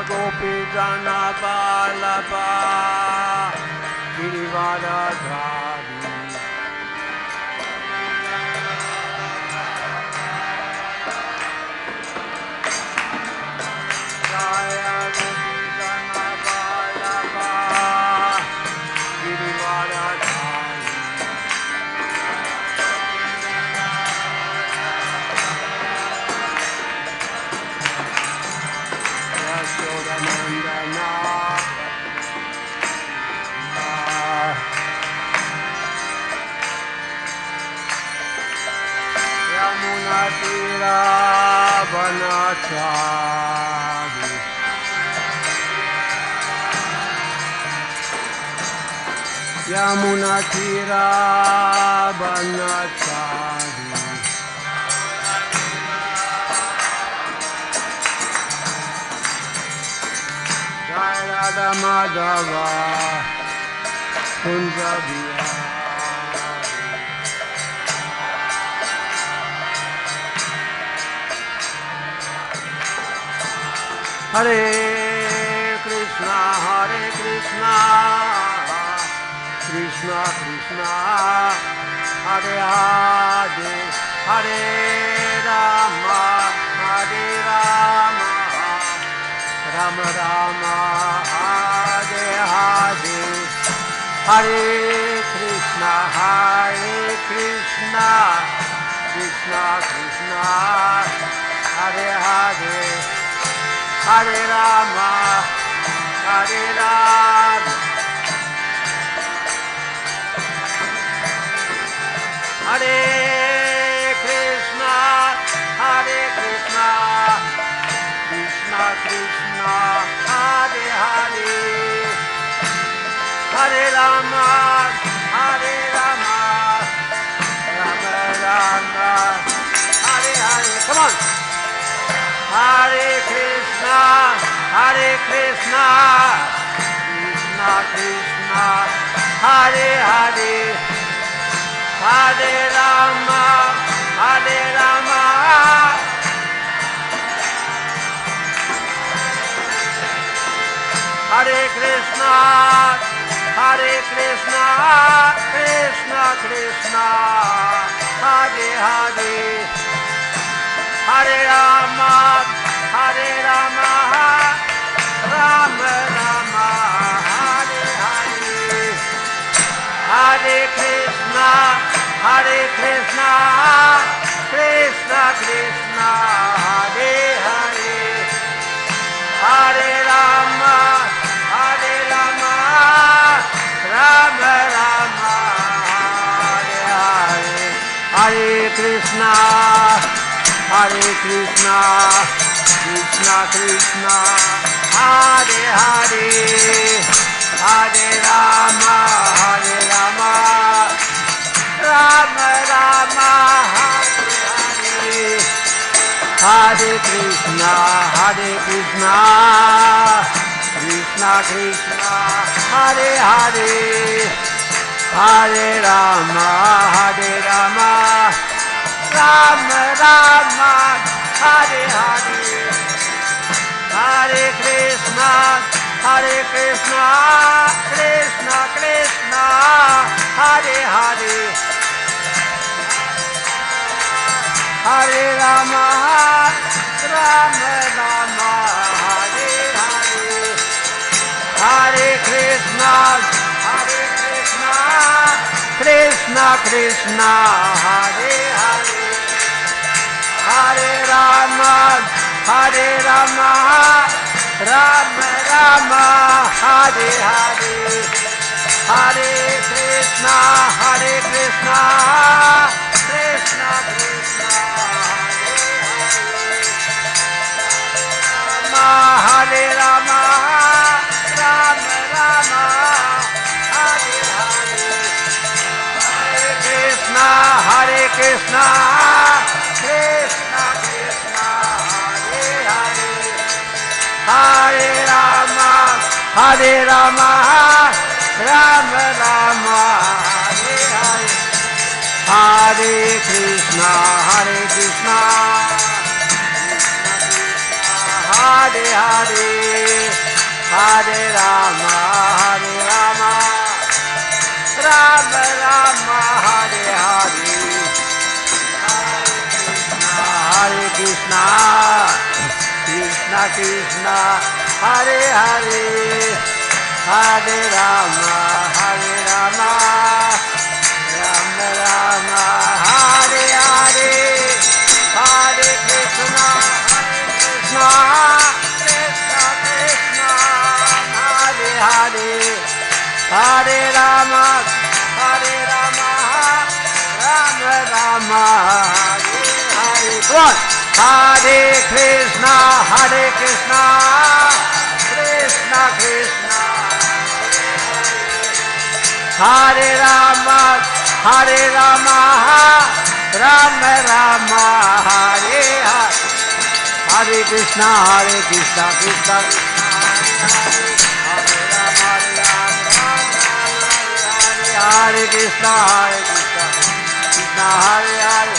Gopi Jana Vallabha Girivardhari Jaya Gopi Jana Vallabha Girivardhari Yashodanandana Yamuna Tira Vanachari Yamuna Tira Vanachari Jai Radha Madhava Kunja Vihari Hare Krishna, Krishna Krishna, Hare Hare, Hare Rama, Hare Rama, Rama Rama, Hare Hare, Hare Krishna, Krishna Krishna, Hare Hare, Hare Rama, Hare Rama, Hare Krishna, Krishna Krishna, Hare Hare, Hare Rama, Hare Rama, Rama Rama, Hare Hare. Come on. Hare Krishna, Krishna Krishna, Hare Hare, Hare Rama, Hare Rama, Hare Krishna, Krishna Krishna, Hare Hare, Hare Rama, Hare Rama, Rama Rama, Hare Hare, Hare Krishna, Krishna Krishna, Hare Hare, Hare Rama, Rama Rama, Hare Hare, Hare Krishna, Krishna Krishna, Hare Hare, Hare Rama, Rama Rama, Hare Hare, Hare Krishna, Krishna Krishna, Hare Hare, Hare Rama, Rama Rama, Hare Hare, Hare Krishna, Krishna Krishna, Hare Hare, Hare Rama, Rama Rama, Hare Hare, Hare Krishna, Krishna Krishna, Hare Hare, Hare Rama, Rama Rama, Hare Hare, Hare Krishna, Krishna Krishna, Hare Rama, Rama Rama, Hare Hare, Hare Krishna, Krishna Krishna, Hare Hare, Hare Rama, Rama Rama, Hare Hare, Hare Krishna, Krishna Hare Hare, Hare Rama, Hare Rama, Rama Rama, Hare Hare, Hare Krishna, Krishna Krishna, Hare Hare, Hare Rama, Hare Rama, Rama Rama, Hare Hare, Hare Krishna, Krishna Krishna, Hare Hare, Hare Rama, Hare Rama, Rama Rama, Hare Hare. Go on. Hare Krishna, Krishna Krishna, Hare Rama, Rama Rama, Hare Hare. Hare Krishna, Krishna Krishna, Hare Rama, Hare Krishna, Krishna Hare Hare,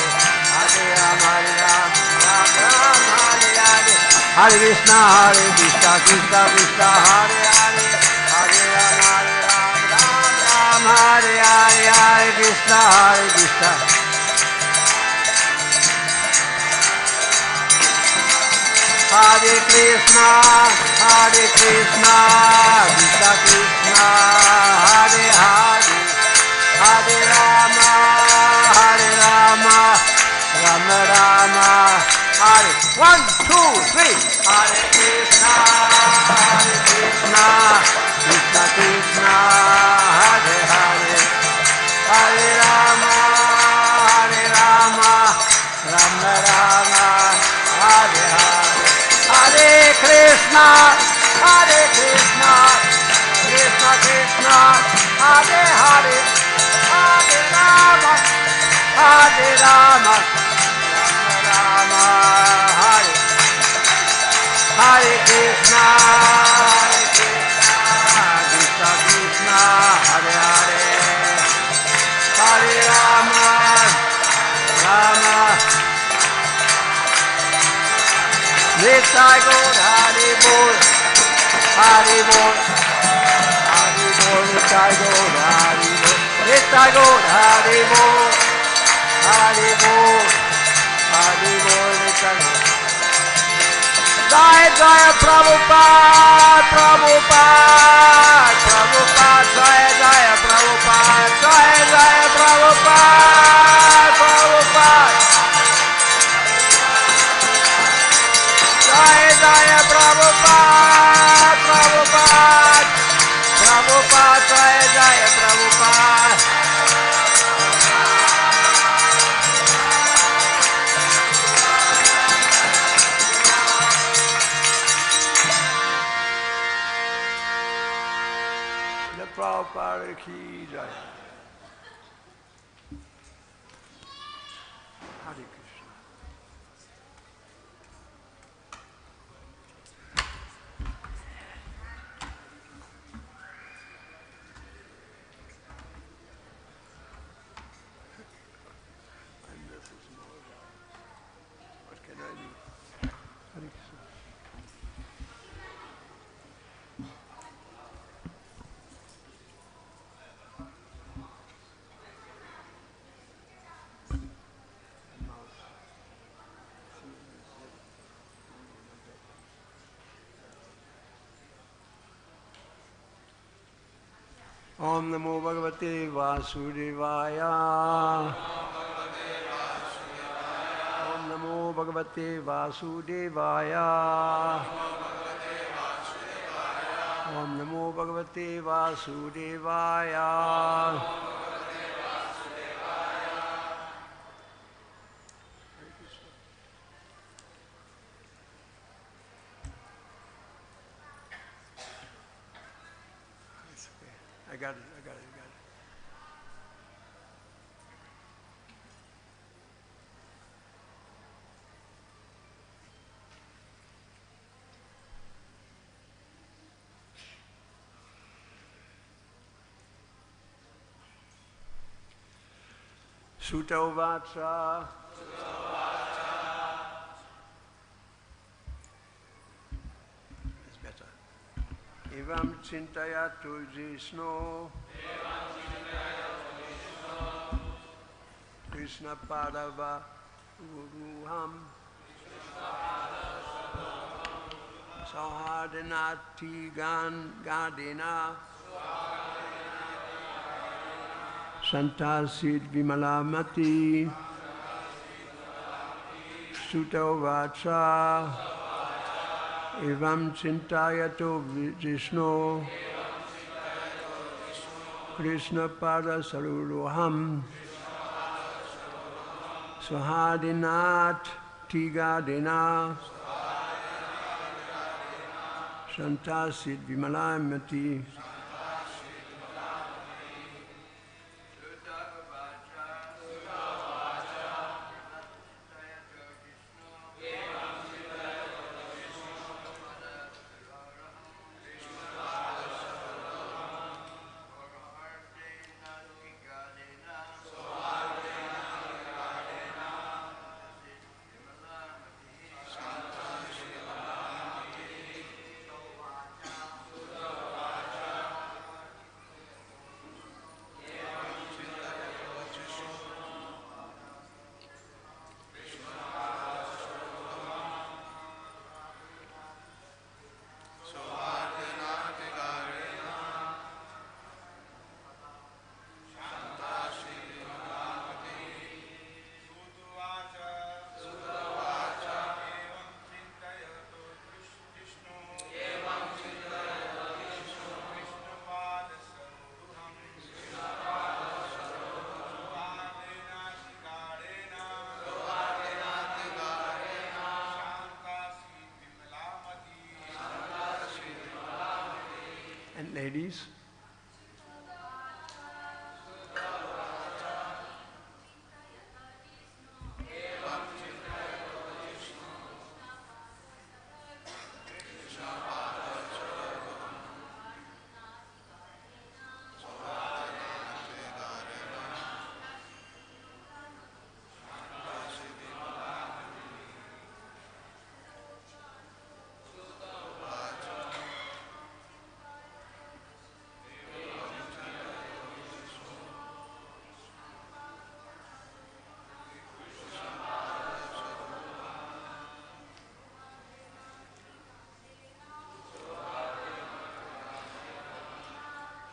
Hare Rama, Hare Krishna, Krishna Krishna, Hare Hare, Hare Rama, Hare Hare, Hare Krishna, Krishna. Hare Krishna, Krishna Krishna, Hare Hare, Hare Rama, Rama Rama, Hare. 1, 2, 3. Hare Krishna, Krishna Krishna, Hare Hare, Hare Rama, Rama Rama, Hare Hare. Hare Krishna, Krishna Krishna, Hare Hare, Hare Rama, Rama Rama, Hare Hare Krishna, Krishna Krishna, Hare Hare, Hare Rama, Rama. Nitai Gaur, Hare Bol, Hare Bol, Hare Bol, Nitai Gaur, Hare Bol, Nitai Gaur, Hare Bol, Hare Bol, Hare Bol, Nitai Gaur. Jai Jai Prabhupada, Prabhupada, Prabhupada, Jai Jai Prabhupada, Jai Jai Prabhupada, Prabhupada. Jai Jai Prabhupada, Prabhupada, Prabhupada, Jai Jai Prabhupada. Prabhupada ki jai. Hare Krishna. And this is more. What can I do? Hare Krishna. Om Namo Bhagavate Vasudevaya. Om Namo Bhagavate Vasudevaya. Om Namo Bhagavate Vasudevaya. I got it. Sutta Uvacha. Evam Chintayatu Jishno Krishna Padava Guruham Sauhadinati Gadina Santasid Vimalamati Sutavacha Evam Chintayato Vishnu Krishna Pada Saruroham Swahadinat Tigadina Shantasid Vimalamati. And ladies,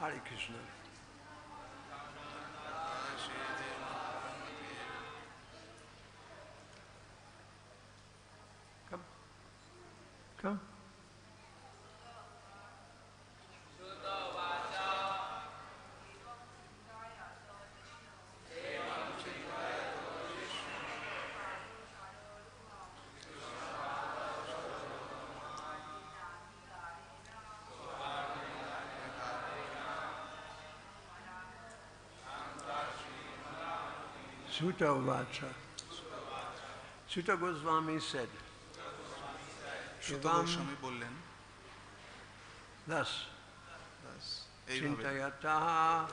Hare Krishna. Come. Come. Sutta Vacha. Sutta Goswami said, thus, Chintayataha,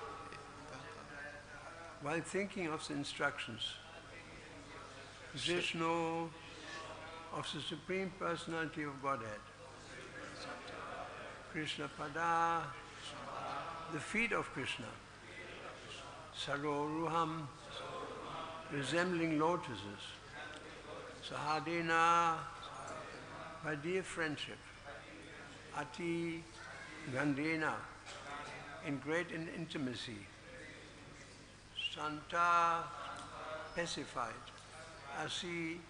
while thinking of the instructions, Vishnu, of the Supreme Personality of Godhead, Krishna Pada, the feet of Krishna, Saroruham, resembling lotuses, Sahadena, by dear friendship, Ati Gandena, in great intimacy, Santa, pacified, Asi,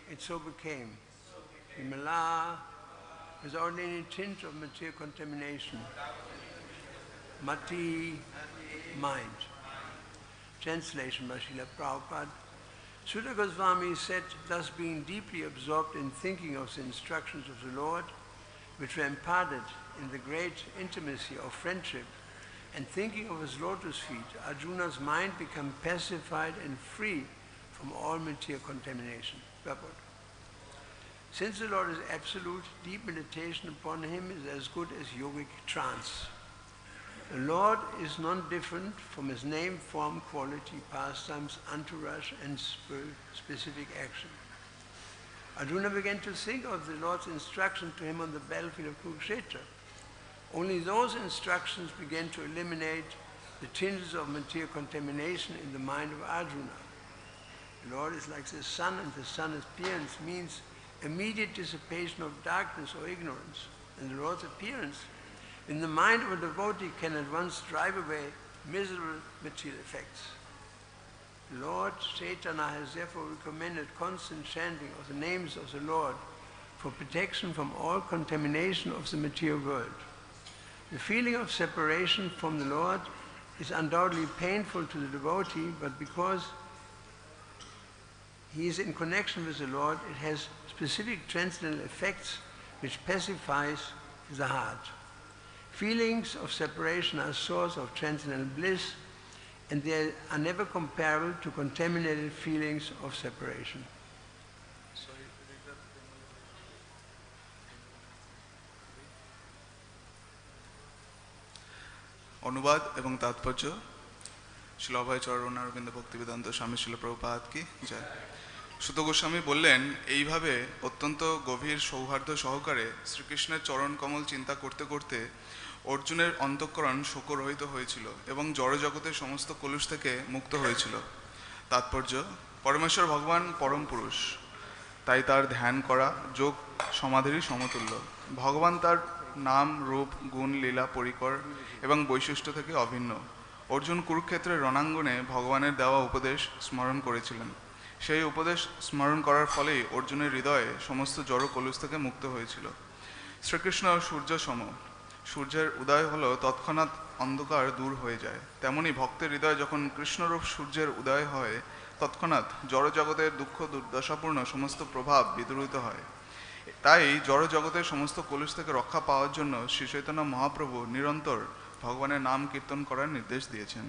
it so became, Vimala, without any tint of material contamination, Mati, mind. Translation by Srila Prabhupada. Sutta Goswami said, thus being deeply absorbed in thinking of the instructions of the Lord, which were imparted in the great intimacy of friendship, and thinking of his lotus feet, Arjuna's mind became pacified and free from all material contamination. Purport. Since the Lord is absolute, deep meditation upon him is as good as yogic trance. The Lord is non-different from his name, form, quality, pastimes, entourage, and specific action. Arjuna began to think of the Lord's instruction to him on the battlefield of Kurukṣetra. Only those instructions began to eliminate the tinges of material contamination in the mind of Arjuna. The Lord is like the sun, and the sun's appearance means immediate dissipation of darkness or ignorance. And the Lord's appearance in the mind of a devotee can at once drive away miserable material effects. Lord Chaitanya has therefore recommended constant chanting of the names of the Lord for protection from all contamination of the material world. The feeling of separation from the Lord is undoubtedly painful to the devotee, but because he is in connection with the Lord, it has specific transcendental effects which pacifies the heart. Feelings of separation are a source of transcendental bliss, and they are never comparable to contaminated feelings of separation. অনুবাদ এবং তাৎপর্য শ্রীল অভয় চরণ অরবিন্দ ভক্তিবেদান্ত স্বামী শ্রীল প্রভুপাদ কি জয়। সুত গোস্বামী বললেন, এইভাবে অত্যন্ত গভীর সৌহার্দ্য সহকারে শ্রীকৃষ্ণের চরণ কমল চিন্তা করতে করতে অর্জুনের অন্তঃকরণ শোকরহিত হয়েছিল এবং জড়জগতের সমস্ত কলুষ থেকে মুক্ত হয়েছিল। তাৎপর্য, পরমেশ্বর ভগবান পরম পুরুষ, তাই তার ধ্যান করা যোগ সমাধিরই সমতুল্য। ভগবান তার নাম, রূপ, গুণ, লীলা, পরিকর এবং বৈশিষ্ট্য থেকে অভিন্ন। অর্জুন কুরুক্ষেত্রের রণাঙ্গনে ভগবানের দেওয়া উপদেশ স্মরণ করেছিলেন। সেই উপদেশ স্মরণ করার ফলেই অর্জুনের হৃদয়ে সমস্ত জড় কলুষ থেকে মুক্ত হয়েছিল। শ্রীকৃষ্ণ সূর্য সম, সূর্যের উদয় হলো তৎক্ষণাৎ অন্ধকার দূর হয়ে যায়, তেমনি ভক্তের হৃদয়ে যখন কৃষ্ণরূপ সূর্যের উদয় হয় তৎক্ষণাৎ জড়জগতের দুঃখ দুর্দশাপূর্ণ সমস্ত প্রভাব বিদূরিত হয়। তাই জড়জগতের সমস্ত কলুষ থেকে রক্ষা পাওয়ার জন্য শ্রী চৈতন্য মহাপ্রভু নিরন্তর ভগবানের নাম কীর্তন করার নির্দেশ দিয়েছেন।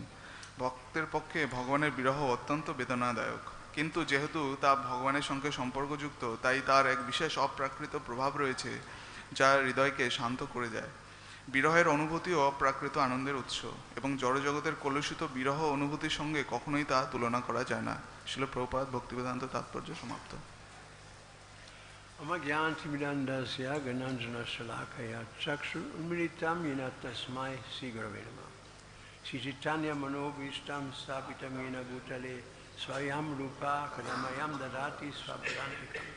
ভক্তের পক্ষে ভগবানের বিরহ অত্যন্ত বেদনাদায়ক, কিন্তু যেহেতু তা ভগবানের সঙ্গে সম্পর্কযুক্ত, তাই তার এক বিশেষ অপ্রাকৃত প্রভাব রয়েছে যা হৃদয়কে শান্ত করে দেয়। বিরহের অনুভূতিও অপ্রাকৃত আনন্দের উৎস, এবং জড়জগতের কলুষিত বিরহ অনুভূতির সঙ্গে কখনোই তা তুলনা করা যায় না। শ্রীল প্রভুপাদ ভক্তিবেদান্ত তাৎপর্য সমাপ্ত। Amagyantimidandasya gananjana shalakaya chakshur unmilitam yena tasmai Sri Gurave Namah. Sri Chaitanya manobhishtam stapitam yena bhutale swayam rupa kadamayam dadati svabhadantikam.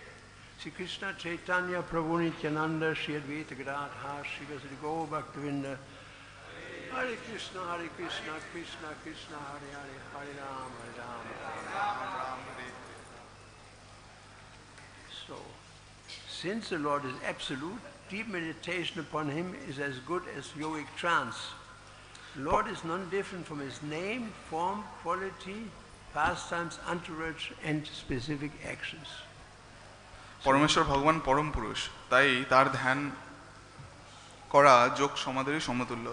Sri Krishna Chaitanya Prabhu Nityananda Sri Advaita Gadadhar Sri Vasudeva Gaur Bhaktavinda. Hare Krishna Krishna Krishna Hare Hare Hare Ram Hare Ram. So, since the Lord is absolute, deep meditation upon him is as good as yogic trance. The Lord is none different from his name, form, quality, pastimes, entourage, and specific actions. পরমেশ্বর ভগবান পরম পুরুষ, তাই তার ধ্যান করা যোগ সমাধিরই সমতুল্য।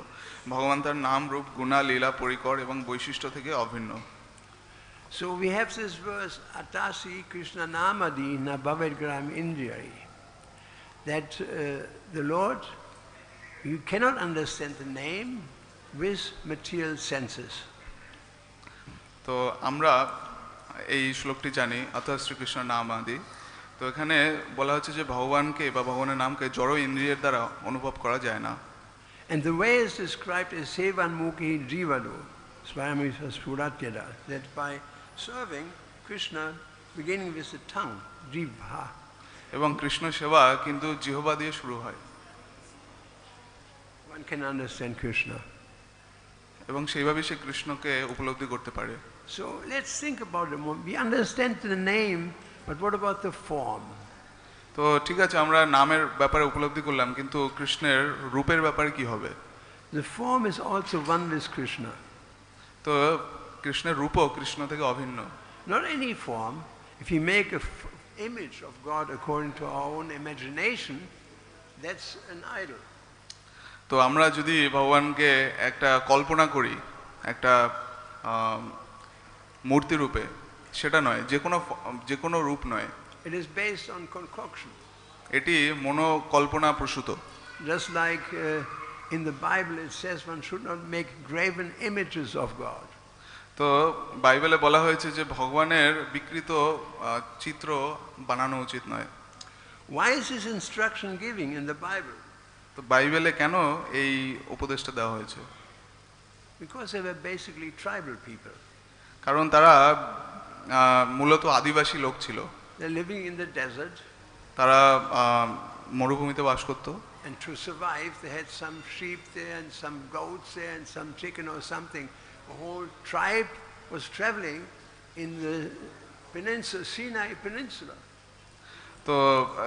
ভগবান তার নাম, রূপ, গুণা, লীলা, পরিকর এবং বৈশিষ্ট্য থেকে অভিন্ন। So we have this verse, Atasi Krishna Namadi na Bhavedgram Indriyari, that the Lord, you cannot understand the name with material senses. তো আমরা এই শ্লোকটি জানি, অর্থাৎ শ্রীকৃষ্ণ নাম আদি। তো এখানে বলা হচ্ছে যে ভগবানকে বা ভগবানের নামকে জড় ইন্দ্রিয়ের দ্বারা অনুভব করা যায় না। And the way is described as Sevanmukhi Jivado, Swami Suratyada, that by serving Krishna beginning with the tongue, Jivha. এবং কৃষ্ণ সেবা কিন্তু জিহ্বা দিয়ে শুরু হয়। One can understand Krishna. এবং সেইভাবে সে কৃষ্ণকে উপলব্ধি করতে পারে। So let's think about it more. We understand the name, but what about the form? তো ঠিক আছে, আমরা নামের ব্যাপারে উপলব্ধি করলাম, কিন্তু কৃষ্ণের রূপের ব্যাপারে কি হবে? The form is also one with Krishna. তো কৃষ্ণের রূপও কৃষ্ণ থেকে অভিন্ন। Not any form. If you make an image of God according to our own imagination, that's an idol. তো আমরা যদি ভগবানকে একটা কল্পনা করি একটা মূর্তি রূপে, সেটা নয়, যে কোনো রূপ নয়। It is based on concoction. এটি মনোকল্পনা প্রসূত। Just like in the Bible it says one should not make graven images of God. তো বাইবেলে বলা হয়েছে যে ভগবানের বিকৃত চিত্র বানানো উচিত নয়। Why is this instruction giving in the Bible? তো বাইবেলে কেন এই উপদেশটা দেওয়া হয়েছে? Because they were basically tribal people. কারণ তারা মূলত আদিবাসী লোক ছিল। They're living in the desert. তারা মরুভূমিতে বাস করত। And to survive, they had some sheep there and some goats there and some chicken or something. The whole tribe was traveling in the peninsula, Sinai Peninsula. তো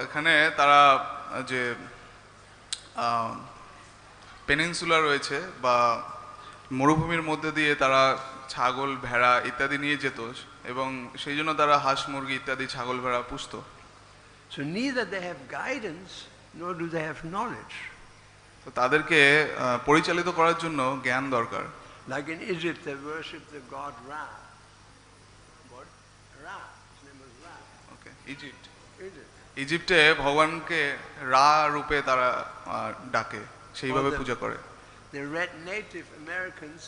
এখানে তারা যে peninsula রয়েছে বা মরুভূমির মধ্যে দিয়ে তারা ছাগল ভেড়া ইত্যাদি নিয়ে যেত এবং সেই জন্য তারা হাঁস মুরগি ইত্যাদি ছাগল ভেড়া পুষত। So neither they have guidance nor do they have knowledge. তো তাদেরকে পরিচালিত করার জন্য জ্ঞান দরকার। Like in Egypt, they worship the god Ra. What? Ra. His name was Ra. Okay. Egypt. Egypt. ইজিপ্টে ভগবানকে রা রূপে তারা ডাকে, সেইভাবে পূজা করে। The red Native Americans,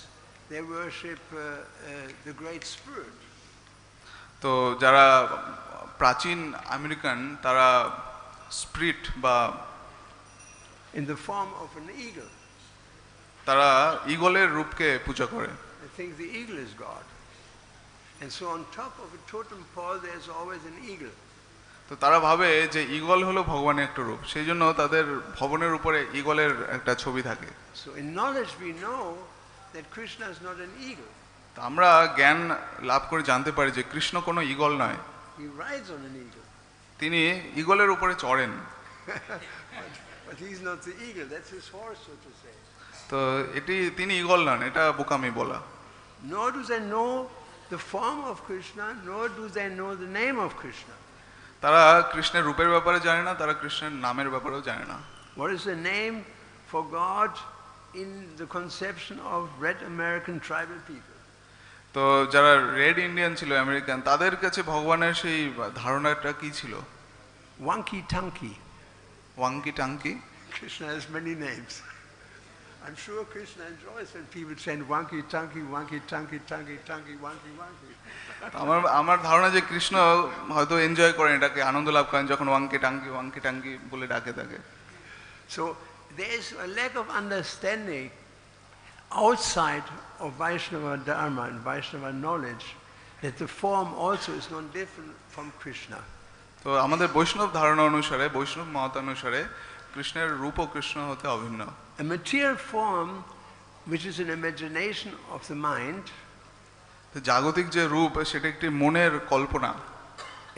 they worship the Great Spirit. তো যারা প্রাচীন আমেরিকান তারা স্পিরিট বা in the form of an eagle. তারা ঈগলের রূপকে পূজা করে। They think the eagle is God. And so on top of a totem pole there's always an eagle. তো তারা ভাবে যে ঈগল হলো ভগবানের একটা রূপ, সেই জন্য তাদের ভবনের উপরে ঈগলের একটা ছবি থাকে। So in knowledge we know that Krishna is not an eagle. তো আমরা জ্ঞান লাভ করে জানতে পারি যে কৃষ্ণ কোনো ঈগল নয়। He rides on an eagle. তিনি ঈগলের উপরে চড়েন। But he's not the eagle, that's his horse, so to say. তো তিনি ঈগল নন, এটা বোকামি বলা। Nor do they know the form of Krishna, nor do they know the name of Krishna. তারা কৃষ্ণের রূপের ব্যাপারে জানে না, তারা কৃষ্ণের নামের ব্যাপারেও জানে না। What is the name for God in the conception of red American tribal people? তো যারা রেড ইন্ডিয়ান ছিল আমেরিকান, তাদের কাছে ভগবানের সেই ধারণাটা কি ছিল? Wanky Tanky. ওয়াঙ্কি Tanki. Krishna has many names. I'm sure Krishna enjoys when people chant Wanky Tanky, Wanky Tanky, Tanky Tanky, Wanky Wanky. আমার ধারণা যে কৃষ্ণ হয়তো এনজয় করেন, এটাকে আনন্দ লাভ করেন যখন ওয়াঙ্কি টাঙ্কি বলে ডাকে তাকে। So there is a lack of understanding outside of Vaishnava Dharma and Vaishnava knowledge that the form also is not different from Krishna. তো আমাদের বৈষ্ণব ধারণা অনুসারে, বৈষ্ণব মত অনুসারে কৃষ্ণের রূপ ও কৃষ্ণ হতে অভিন্ন। A material form which is an imagination of the mind, জাগতিক যে রূপ সেটা একটি মনের কল্পনা,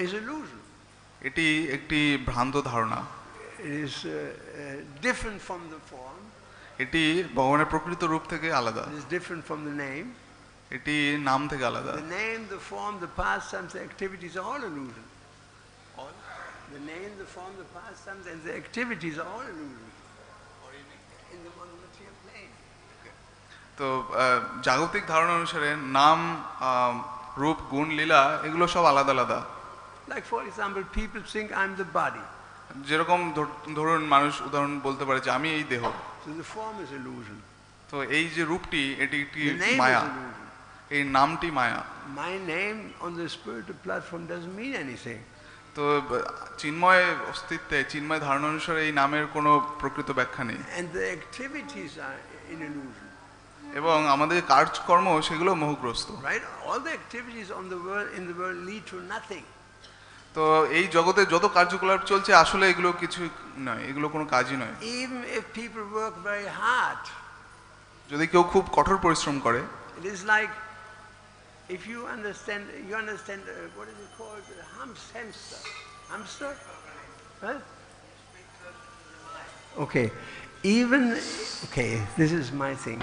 is illusion. এটি একটি ভ্রান্ত ধারণা। It is different from the form. এটি ভগবানের প্রকৃত রূপ থেকে আলাদা। It is different from the name. এটি নাম থেকে আলাদা। The name, the form, the pastimes, the activities are all illusion. All? The name, the form, the pastimes, and the activities are all illusion. In the material plane. তো জাগতিক ধারণা অনুসারে নাম, রূপ, গুণ, লীলা এগুলো সব আলাদা আলাদা। Like for example, people think I'm the body. যেরকম ধরুন মানুষ উদাহরণ বলতে পারে যে আমি এই দেহ। So the form is illusion. তো এই যে রূপটি এটি একটি The name Maya, is illusion. এই নামটি মায়া। My name on the spiritual platform doesn't mean anything. তো চিন্ময় অস্তিত্বে, চিন্ময় ধারণা অনুসারে এই নামের কোনো প্রকৃত ব্যাখ্যা নেই। And the activities are in illusion. এবং আমাদের কাজকর্ম সেগুলো মোহগ্রস্ত। Right? All the activities on the world, in the world lead to nothing. তো এই জগতে যত কার্যকলাপ চলছে আসলে এগুলো কিছু নয়, এগুলো কোনো কাজই নয়। Even if people work very hard, যদি কেউ খুব কঠোর পরিশ্রম করে, it is like if you understand what is it called? Hamster? Huh? Okay. This is my thing.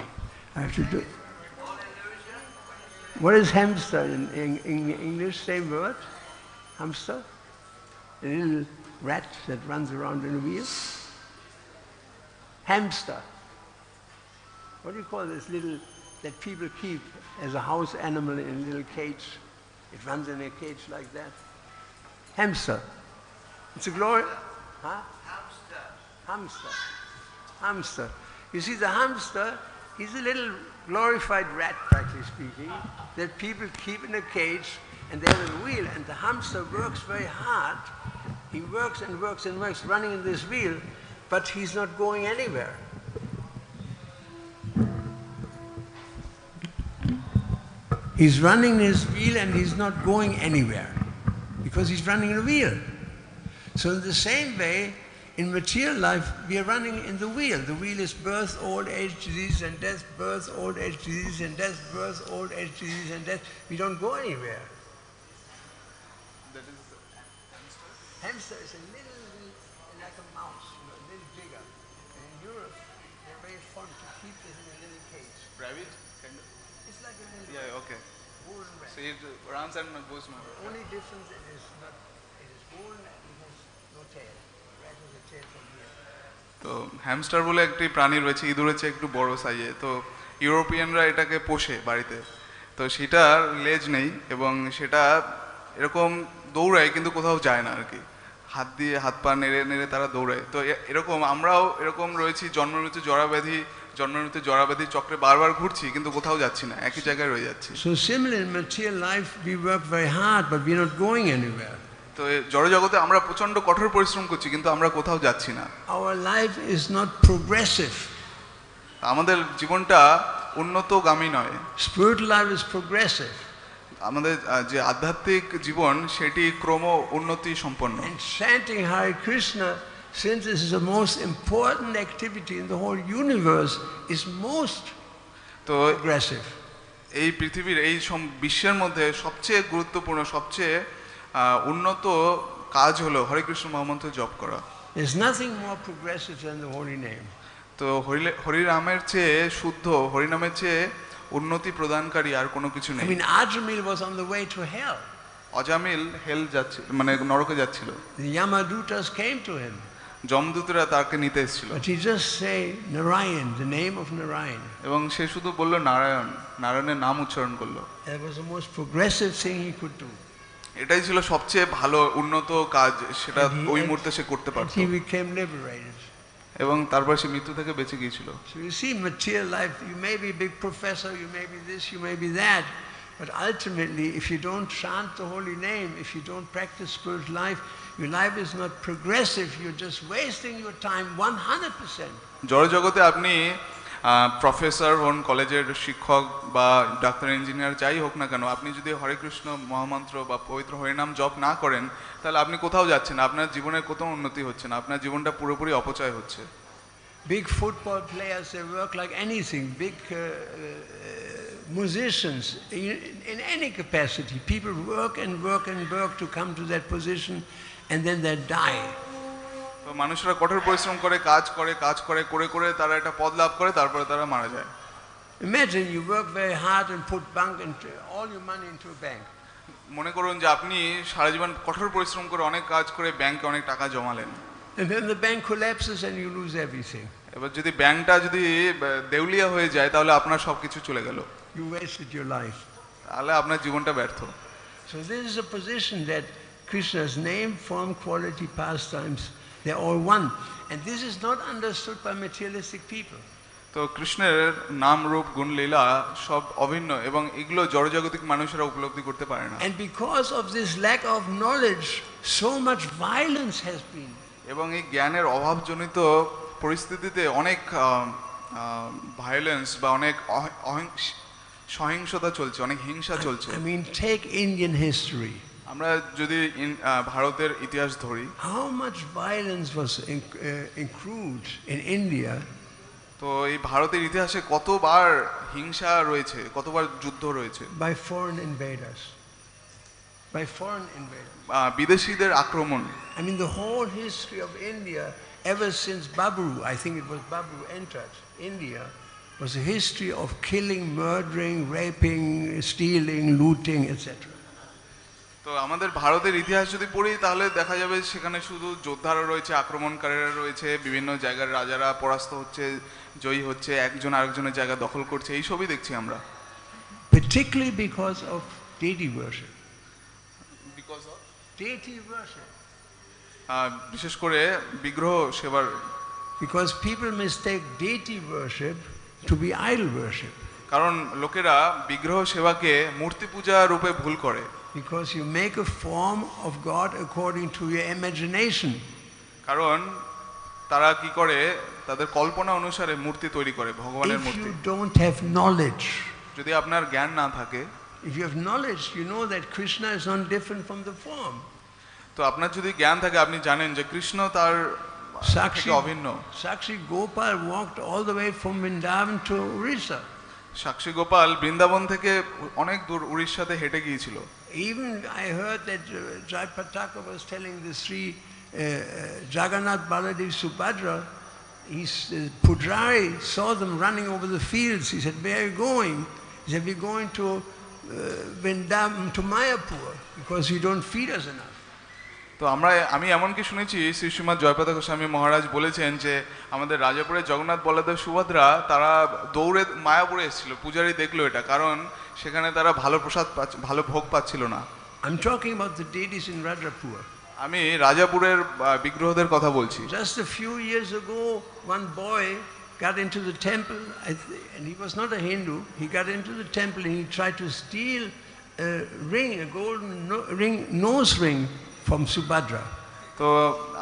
I have to do. What is hamster in English? Same word? Hamster? A little rat that runs around in a wheel? Hamster. What do you call this little, that people keep as a house animal in a little cage? It runs in a cage like that. Hamster. It's a glory. Huh? Hamster. You see, the hamster, he's a little glorified rat, practically speaking, that people keep in a cage and they have a wheel, and the hamster works very hard. He works and works and works, running in this wheel, but he's not going anywhere. He's running his wheel and he's not going anywhere because he's running the wheel. So in the same way, in material life, we are running in the wheel. The wheel is birth, old age, disease and death, birth, old age, disease and death, birth, old age, disease and death. We don't go anywhere. That is Hamster is a little like a mouse, a little bigger. And in Europe, they're very fond to keep this in a little cage. rabbit, kind of. It's like a little Okay. woolen rat. So it runs and goes more. The only difference it is woolen and it has no tail. Rat has a tail from here. তো hamster বলে একটি প্রাণী রয়েছে, ইঁদুরের চেয়ে একটু বড় সাইজে। তো ইউরোপিয়ানরা এটাকে পোষে বাড়িতে। তো সেটার লেজ নেই এবং সেটা এরকম দৌড়ায় কিন্তু কোথাও যায় না আর কি, হাত দিয়ে হাত পা নেড়ে নেড়ে তারা দৌড়ায়। তো এরকম আমরাও এরকম রয়েছি, জন্ম মৃত্যু জরাব্যাধি চক্রে বারবার ঘুরছি কিন্তু কোথাও যাচ্ছি না, একই জায়গায় রয়ে যাচ্ছি। So similar in material life, we work very hard, but we're not going anywhere. তো জড়জগতে আমরা প্রচন্ড কঠোর পরিশ্রম করছি কিন্তু আমরা কোথাও যাচ্ছি না। Our life is not progressive. আমাদের জীবনটা উন্নতগামী নয়। Spiritual life is progressive. আমাদের যে আধ্যাত্মিক জীবন সেটি ক্রম উন্নতি সম্পন্ন। And chanting Hare Krishna, since this is the most important activity in the whole universe, is most progressive. এই পৃথিবীর এই বিশ্বের মধ্যে সবচেয়ে গুরুত্বপূর্ণ, সবচেয়ে উন্নত কাজ হলো হরে কৃষ্ণ মহামন্ত্র জপ করা। There's nothing more progressive than the holy name. তো হরিনামের চেয়ে শুদ্ধ, হরিনামের চেয়ে উন্নতি প্রদানকারী আর কোনো কিছু নেই। I mean, Ajamil was on the way to hell. Ajamil হেল যাচ্ছিল, মানে নরকে যাচ্ছিল। The Yamadutas came to him. যমদূতরা তাকে নিতে এসেছিল। But he just say Narayan, the name of Narayan. এবং সে শুধু বলল নারায়ণ, নারায়ণের নাম উচ্চারণ করলো। That was the most progressive thing he could do. এটাই ছিল সবচেয়ে ভালো উন্নত কাজ, সেটা ওই মুহূর্তে সে করতে পারত। He became liberated. এবং তারপর সে মৃত্যু থেকে বেঁচে গিয়েছিল। So you see, material life, you may be a big professor, you may be this, you may be that, but ultimately, if you don't chant the holy name, if you don't practice spiritual life, your life is not progressive. You're just wasting your time 100%. জড়জগতে আপনি professor হন, কলেজের শিক্ষক বা doctor, engineer যাই হোক না কেন, আপনি যদি হরে কৃষ্ণ মহামন্ত্র বা পবিত্র হরিনাম জপ না করেন তাহলে আপনি কোথাও যাচ্ছেন না, আপনার জীবনের কোথাও উন্নতি হচ্ছে না, আপনার জীবনটা পুরোপুরি অপচয় হচ্ছে। Big football players, they work like anything. Big musicians, in any capacity, people work and work and work to come to that position, and then they die. তো মানুষরা কঠোর পরিশ্রম করে, কাজ করে করে করে তারা একটা পদ লাভ করে, তারপরে তারা মারা যায়। Imagine you work very hard and put all your money into a bank. মনে করুন যে আপনি সারা জীবন কঠোর পরিশ্রম করে অনেক কাজ করে ব্যাংকে অনেক টাকা জমালেন। And then the bank collapses and you lose everything. এবার যদি ব্যাংকটা যদি দেউলিয়া হয়ে যায় তাহলে আপনার সবকিছু চলে গেল। You wasted your life. তাহলে আপনার জীবনটা ব্যর্থ। So this is a position that Krishna's name, form, quality, pastimes, they're all one. And this is not understood by materialistic people. তো কৃষ্ণের নাম, রূপ, গুণ, লীলা সব অভিন্ন এবং এগুলো জড়জাগতিক মানুষেরা উপলব্ধি করতে পারে না। And because of this lack of knowledge, so much violence has been. এবং এই জ্ঞানের অভাবজনিত পরিস্থিতিতে অনেক ভায়োলেন্স বা অনেক সহিংসতা চলছে, অনেক হিংসা চলছে। I mean, take Indian history. আমরা যদি ভারতের ইতিহাস ধরি, how much violence was accrued in India. তো এই ভারতের ইতিহাসে কতবার হিংসা রয়েছে, কতবার যুদ্ধ রয়েছে by foreign invaders. বিদেশীদের আক্রমণ। I mean, the whole history of India, ever since Babru, I think it was Babru entered India, was a history of killing, murdering, raping, stealing, looting, etc. তো আমাদের ভারতের ইতিহাস যদি পড়ি তাহলে দেখা যাবে সেখানে শুধু যোদ্ধারা রয়েছে, আক্রমণকারীরা রয়েছে, বিভিন্ন জায়গার রাজারা পরাস্ত হচ্ছে, জয়ী হচ্ছে, একজন আরেকজনের জায়গা দখল করছে, এই সবই দেখছি আমরা। Particularly because of deity worship. Because of deity worship. বিশেষ করে বিগ্রহ সেবার। Because people mistake deity worship to be idol worship. কারণ লোকেরা বিগ্রহ সেবাকে মূর্তি পূজা রূপে ভুল করে। Because you make a form of God according to your imagination. কারণ তারা কি করে তাদের কল্পনা অনুসারে মূর্তি তৈরি করে ভগবানের If মূর্তি you don't have knowledge, যদি আপনার জ্ঞান না থাকে if you have knowledge, you know that Krishna is not different from the form. তো আপনার যদি জ্ঞান থাকে আপনি জানেন যে কৃষ্ণ তার থেকে অভিন্ন Sakshi Gopal walked all the way from Vrindavan to Orissa. সাক্ষী গোপাল বৃন্দাবন থেকে অনেক দূর উড়িষ্যাতে হেঁটে গিয়েছিল Even I heard that Jayapataka was telling the three Jagannath, Baladev, Subhadra, Pujari saw them running over the fields. He said, "Where are you going?" He said, "We're going to Vrindavan, to Mayapur, because you don't feed us enough." তো আমি এমনকি শুনেছি শ্রী শ্রীমৎ জয়প্রতাপ গোস্বামী মহারাজ বলেছেন যে আমাদের রাজাপুরে জগন্নাথ বলদেব সুভদ্রা তারা দৌড়ে মায়াপুরে এসেছিল পূজারী দেখলো এটা কারণ সেখানে তারা ভালো প্রসাদ ভালো ভোগ পাচ্ছিল না I'm talking about the deities in Rajapur. আমি রাজাপুরের বিগ্রহদের কথা বলছি Just a few years ago, one boy got into the temple, and he was not a Hindu. He got into the temple and he tried to steal a ring, a golden nose ring from Subhadra. তো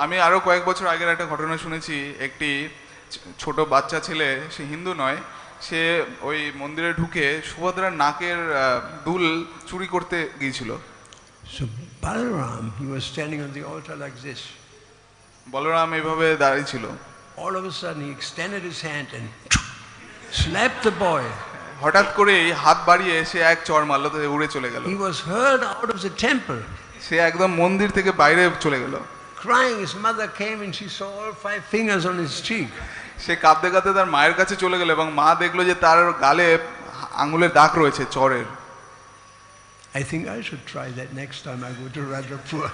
আমি আরো কয়েক বছর আগের একটা ঘটনা শুনেছি একটি ছোট বাচ্চা ছেলে সে হিন্দু নয় সে ওই মন্দিরে ঢুকে সুভদ্রার নাকের দুল চুরি করতে গিয়েছিল So Balaram, he was standing on the altar like this. Balaram এইভাবে দাঁড়িয়ে ছিল All of a sudden he extended his hand and slapped the boy. হঠাৎ করেই হাত বাড়িয়ে সে এক চড় মারল তো উড়ে চলে গেল He was hurled out of the temple. সে একদম মন্দির থেকে বাইরে চলে গেল Crying, his mother came and she saw all 5 fingers on his cheek. সে কাঁদতে কাঁদতে তার মায়ের কাছে চলে গেল এবং মা দেখলো যে তার গালে আঙ্গুলের দাগ রয়েছে চড়ের I think I should try that next time I go to Rajapur.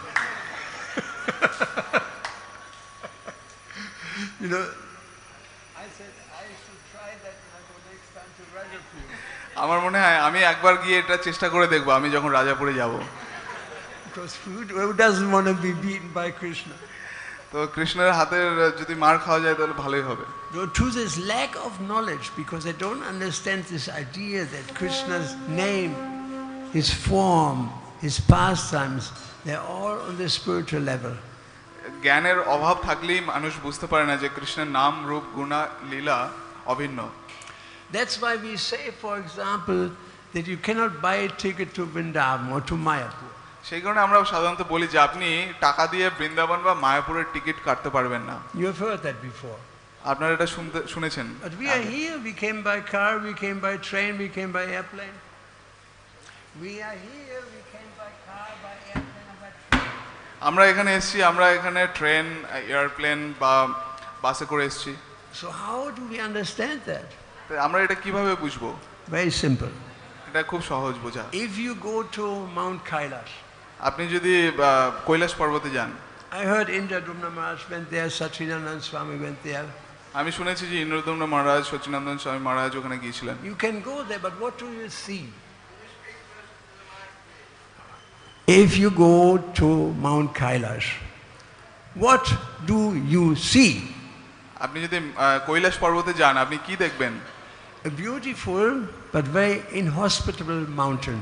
You know, I said I should try that when I go next time to Rajapur. আমার মনে হয় আমি একবার গিয়ে এটা চেষ্টা করে দেখবো আমি যখন রাজাপুরে যাব Because who doesn't want to be beaten by Krishna? তো কৃষ্ণের হাতের যদি মার খাওয়া যায় তাহলে ভালোই হবে To this lack of knowledge, because they don't understand this idea that Krishna's name, his form, his pastimes, they're all on the spiritual level. জ্ঞানের অভাব থাকলেই মানুষ বুঝতে পারে না যে কৃষ্ণের নাম রূপ গুণা লীলা অভিন্ন That's why we say, for example, that you cannot buy a ticket to Vrindavan or to Mayapur. সেই কারণে আমরা সাধারণত বলি যে আপনি টাকা দিয়ে বৃন্দাবন বা মায়াপুরের টিকিট কাটতে পারবেন না You have heard that before. আপনারা এটা শুনেছেন But we are here, we came by car, we came by train, we came by airplane. We are here, we came by car, by airplane, or by train. আমরা এখানে এসেছি আমরা এখানে train airplane বা বাসে করে এসেছি So how do we understand that? আমরা এটা কিভাবে বুঝবো Very simple. এটা খুব সহজ বোঝা If you go to Mount Kailash, আপনি যদি কৈলাস পর্বতে যান I heard Indradumna Maharaj went there, Sacinandana Swami went there. আমি শুনেছি যে ইন্দ্রদম্ন মহারাজ সচিনন্দন স্বামী মহারাজ ওখানে গিয়েছিলেন You can go there, but what do you see? If you go to Mount Kailash, what do you see? আপনি যদি কৈলাস পর্বতে যান আপনি কি দেখবেন A beautiful but very inhospitable mountain.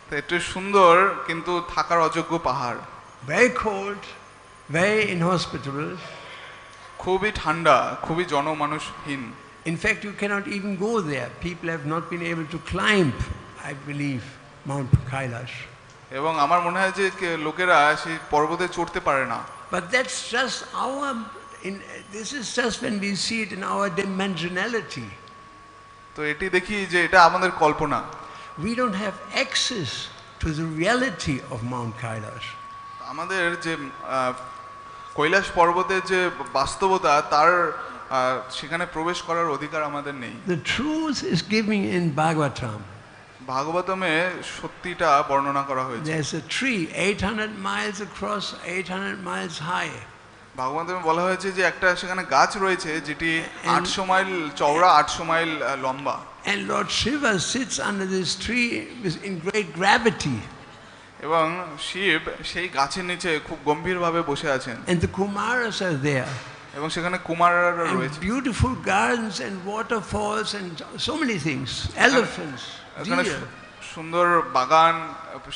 তো একটু সুন্দর কিন্তু থাকার অযোগ্য পাহাড় Very cold, very inhospitable. খুবই ঠান্ডা খুবই জনমানুষহীন In fact, you cannot even go there. People have not been able to climb, I believe, Mount Kailash. এবং আমার মনে হয় যে লোকেরা সেই পর্বতে চড়তে পারে না But that's just this is just when we see it in our dimensionality. তো এটি দেখি যে এটা আমাদের কল্পনা We don't have access to the reality of Mount Kailash. আমাদের যে কৈলাস পর্বতের যে বাস্তবতা তার সেখানে প্রবেশ করার অধিকার আমাদের নেই The truth is given in Bhagavatam. ভাগবতমে সত্যিটা বর্ণনা করা হয়েছে There's a tree 800 miles across, 800 miles high. ভাগবতমে বলা হয়েছে যে একটা সেখানে গাছ রয়েছে যেটি 800 মাইল চওড়া 800 মাইল লম্বা And Lord Shiva sits under this tree in great gravity. এবং শিব সেই গাছের নিচে খুব গম্ভীরভাবে বসে আছেন And the Kumaras are there. এবং সেখানে কুমাররা And রয়েছে beautiful gardens and waterfalls and so many things. Elephants, এখানে deer. সুন্দর বাগান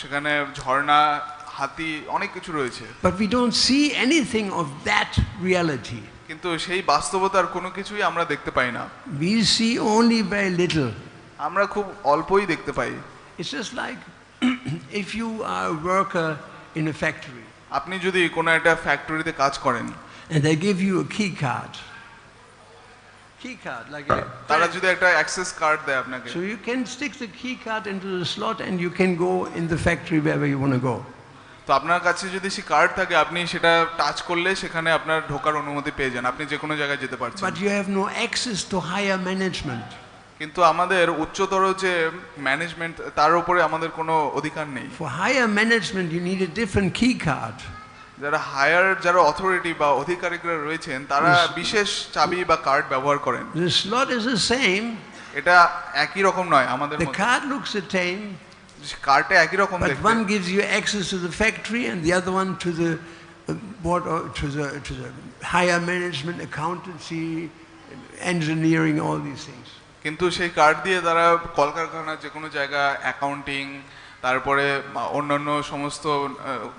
সেখানে ঝর্ণা হাতি অনেক কিছু রয়েছে But we don't see anything of that reality. কিন্তু সেই বাস্তবতার কোনো কিছুই আমরা দেখতে পাই না। We see only very little. আমরা খুব অল্পই দেখতে পাই। It's just like if you are a worker in a factory. আপনি যদি কোনো একটা ফ্যাক্টরিতে কাজ করেন and they give you a key card like তারা যদি একটা অ্যাক্সেস কার্ড দেয় আপনাকে, so you can stick the key card into the slot and you can go in the factory wherever you want to go. তো আপনার কাছে যদি সেই কার্ড থাকে আপনি সেটা টাচ করলে সেখানে আপনার ঢোকার অনুমতি পেয়ে যান, আপনি যে কোনো জায়গায় যেতে পারছেন। But you have no access to higher management. কিন্তু আমাদের উচ্চতর যে ম্যানেজমেন্ট তার উপরে আমাদের কোনো অধিকার নেই। For higher management you need a different key card. যারা হায়ার যারা অথরিটি বা আধিকারিকরা রয়েছেন তারা বিশেষ চাবি বা কার্ড ব্যবহার করেন। The slot is the same. এটা একই রকম নয় আমাদের The card looks the same. কার্ডটা একই রকম দেখতে। But one gives you access to the factory and the other one to the board or to the higher management, accountancy, engineering, all these things. কিন্তু সেই কার্ড দিয়ে তারা কলকারখানার যে কোনো জায়গা, অ্যাকাউন্টিং, তারপরে অন্যান্য সমস্ত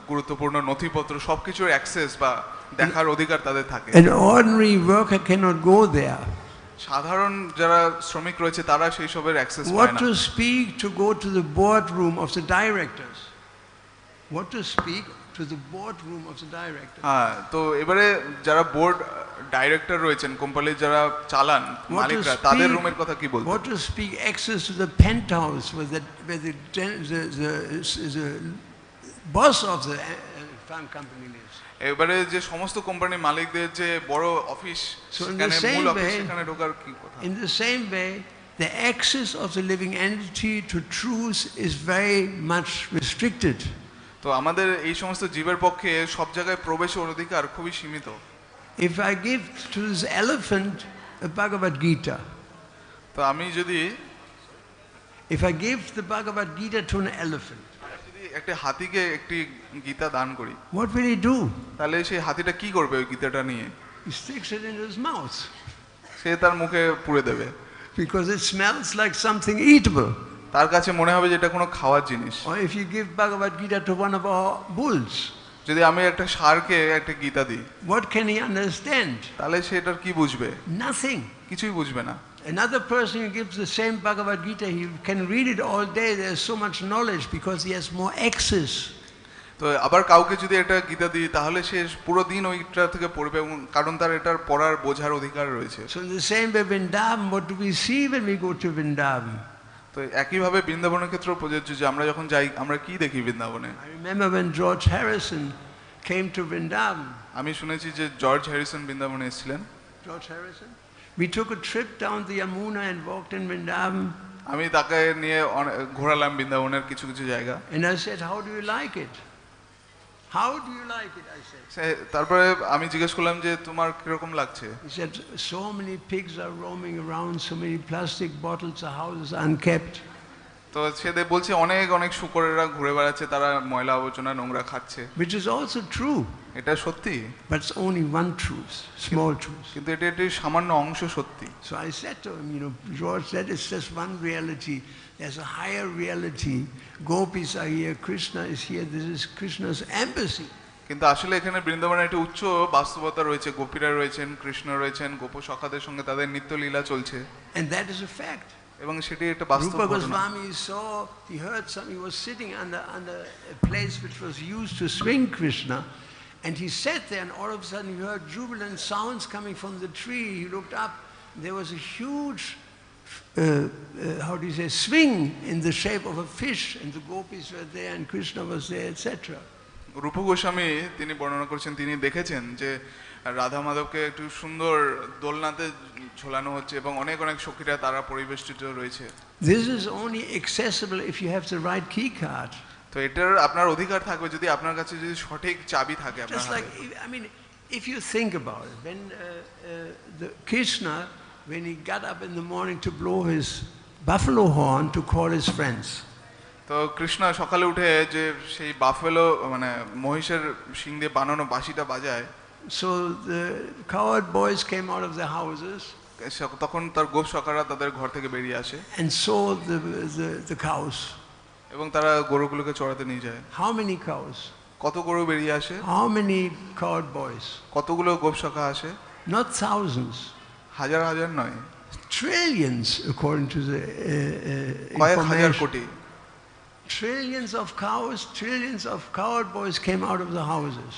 গুরুত্বপূর্ণ নথিপত্র সবকিছুর অ্যাক্সেস বা দেখার অধিকার তাদের থাকে। An ordinary worker cannot go there. সাধারণ যারা শ্রমিক রয়েছে তারা সেই সবের অ্যাক্সেস পায় What না। to speak to go to the boardroom of the directors? What to speak to the boardroom of the directors? হ্যাঁ, তো এবারে যারা বোর্ড ডাইরেক্টর রয়েছেন, কোম্পানির যারা চালান মালিকরা, তাদের রুমের কথা কি বলবো? What to speak access to the penthouse where the boss of the farm company lives. এবারে যে সমস্ত কোম্পানির মালিকদের যে বড় অফিস, সেখানে মূল অফিস, সেখানে ঢোকার কি কথা? In the same way, the access of the living entity to truth is very much restricted. তো আমাদের এই সমস্ত জীবের পক্ষে সব জায়গায় প্রবেশের অধিকার খুবই সীমিত। If I give to this elephant a Bhagavad-gītā, তো আমি যদি if I give the Bhagavad-gītā to an elephant, যদি একটা হাতিকে একটি গীতা দান করি, what will he do? তাহলে সেই হাতিটা কি করবে ওই গীতাটা নিয়ে? He sticks it into his mouth. সে তার মুখে পুরে দেবে। Because it smells like something eatable. তার কাছে মনে হবে যে এটা কোনো খাওয়ার জিনিস। Or if you give Bhagavad-gītā to one of our bulls, যদি আমি একটা ষাঁড়কে একটা গীতা দিই, what can he understand? তাহলে সে এটার কি বুঝবে? Nothing. কিছুই বুঝবে না। Another person who gives the same Bhagavad-gītā, he can read it all day. There's so much knowledge because he has more access. তো আবার কাউকে যদি একটা গীতা দিই তাহলে সে পুরো দিন ওইটা থেকে পড়বে, কারণ তার এটার পড়ার বোঝার অধিকার রয়েছে। So in the same way, Vrindavan, what do we see when we go to Vrindavan? তো একইভাবে বৃন্দাবনের ক্ষেত্রেও প্রযোজ্য যে আমরা যখন যাই আমরা কি দেখি বৃন্দাবনে? I remember when George Harrison came to Vrindavan. আমি শুনেছি যে জর্জ হ্যারিসন বৃন্দাবনে এসেছিলেন। George Harrison? We took a trip down the Yamuna and walked in Vrindavan. আমি তাকে নিয়ে ঘোরালাম বৃন্দাবনের কিছু কিছু জায়গা। And I said, how do you like it? How do you like it? I said. তারপরে আমি জিজ্ঞেস করলাম যে তোমার কিরকম লাগছে? He said, so many pigs are roaming around, so many plastic bottles, the house is unkept. তো সে বলছে অনেক অনেক শূকরেরা ঘুরে বেড়াচ্ছে, তারা ময়লা আবর্জনা নোংরা খাচ্ছে। Which is also true. এটা সত্যি। But it's only one truth, small truth. কিন্তু এটা একটি সামান্য অংশ সত্যি। So I said to him, George said it's just one reality. There's a higher reality. Gopis are here, Krishna is here. This is Krishna's embassy. কিন্তু আসলে এখানে বৃন্দাবনে একটা উচ্চ বাস্তবতা রয়েছে, গোপীরা রয়েছেন, কৃষ্ণ রয়েছেন, গোপ সখাদের সঙ্গে তাদের নিত্য লীলা চলছে। And that is a fact. এবং সেটি একটা বাস্তব Rupa ঘটনা। Goswami saw, he heard something, he was sitting under a place which was used to swing Krishna, and he sat there and all of a sudden he heard jubilant sounds coming from the tree. He looked up, there was a huge swing in the shape of a fish, and the gopis were there and Krishna was there, etc. রূপ গোস্বামী তিনি বর্ণনা করেছেন, তিনি দেখেছেন যে রাধা মাধবকে একটু সুন্দর দোলনাতে ঝোলানো হচ্ছে এবং অনেক অনেক সখীরা তারা পরিবেষ্টিত রয়েছে। This is only accessible if you have the right key card. তো এটার আপনার অধিকার থাকবে যদি আপনার কাছে যদি সঠিক চাবি থাকে আপনার Just হাতে। like, I mean, if you think about it, when the Krishna, when he got up in the morning to blow his buffalo horn to call his friends. তো কৃষ্ণ সকালে উঠে যে সেই বাফেলো মানে মহিষের শিং দিয়ে বানানো বাঁশিটা বাজায়। So the cowherd boys came out of their houses. তখন তার গোপ সখারা তাদের ঘর থেকে বেরিয়ে আসে। And saw the cows. এবং তারা গরুগুলোকে চড়াতে নিয়ে যায়। How many cows? কত গরু বেরিয়ে আসে? How many cowherd boys? কতগুলো গোপ সখা আসে? Not thousands. হাজার হাজার নয়, Trillions, according to the কয়েক হাজার information. কোটি। Trillions of cows, trillions of cowboys came out of the houses.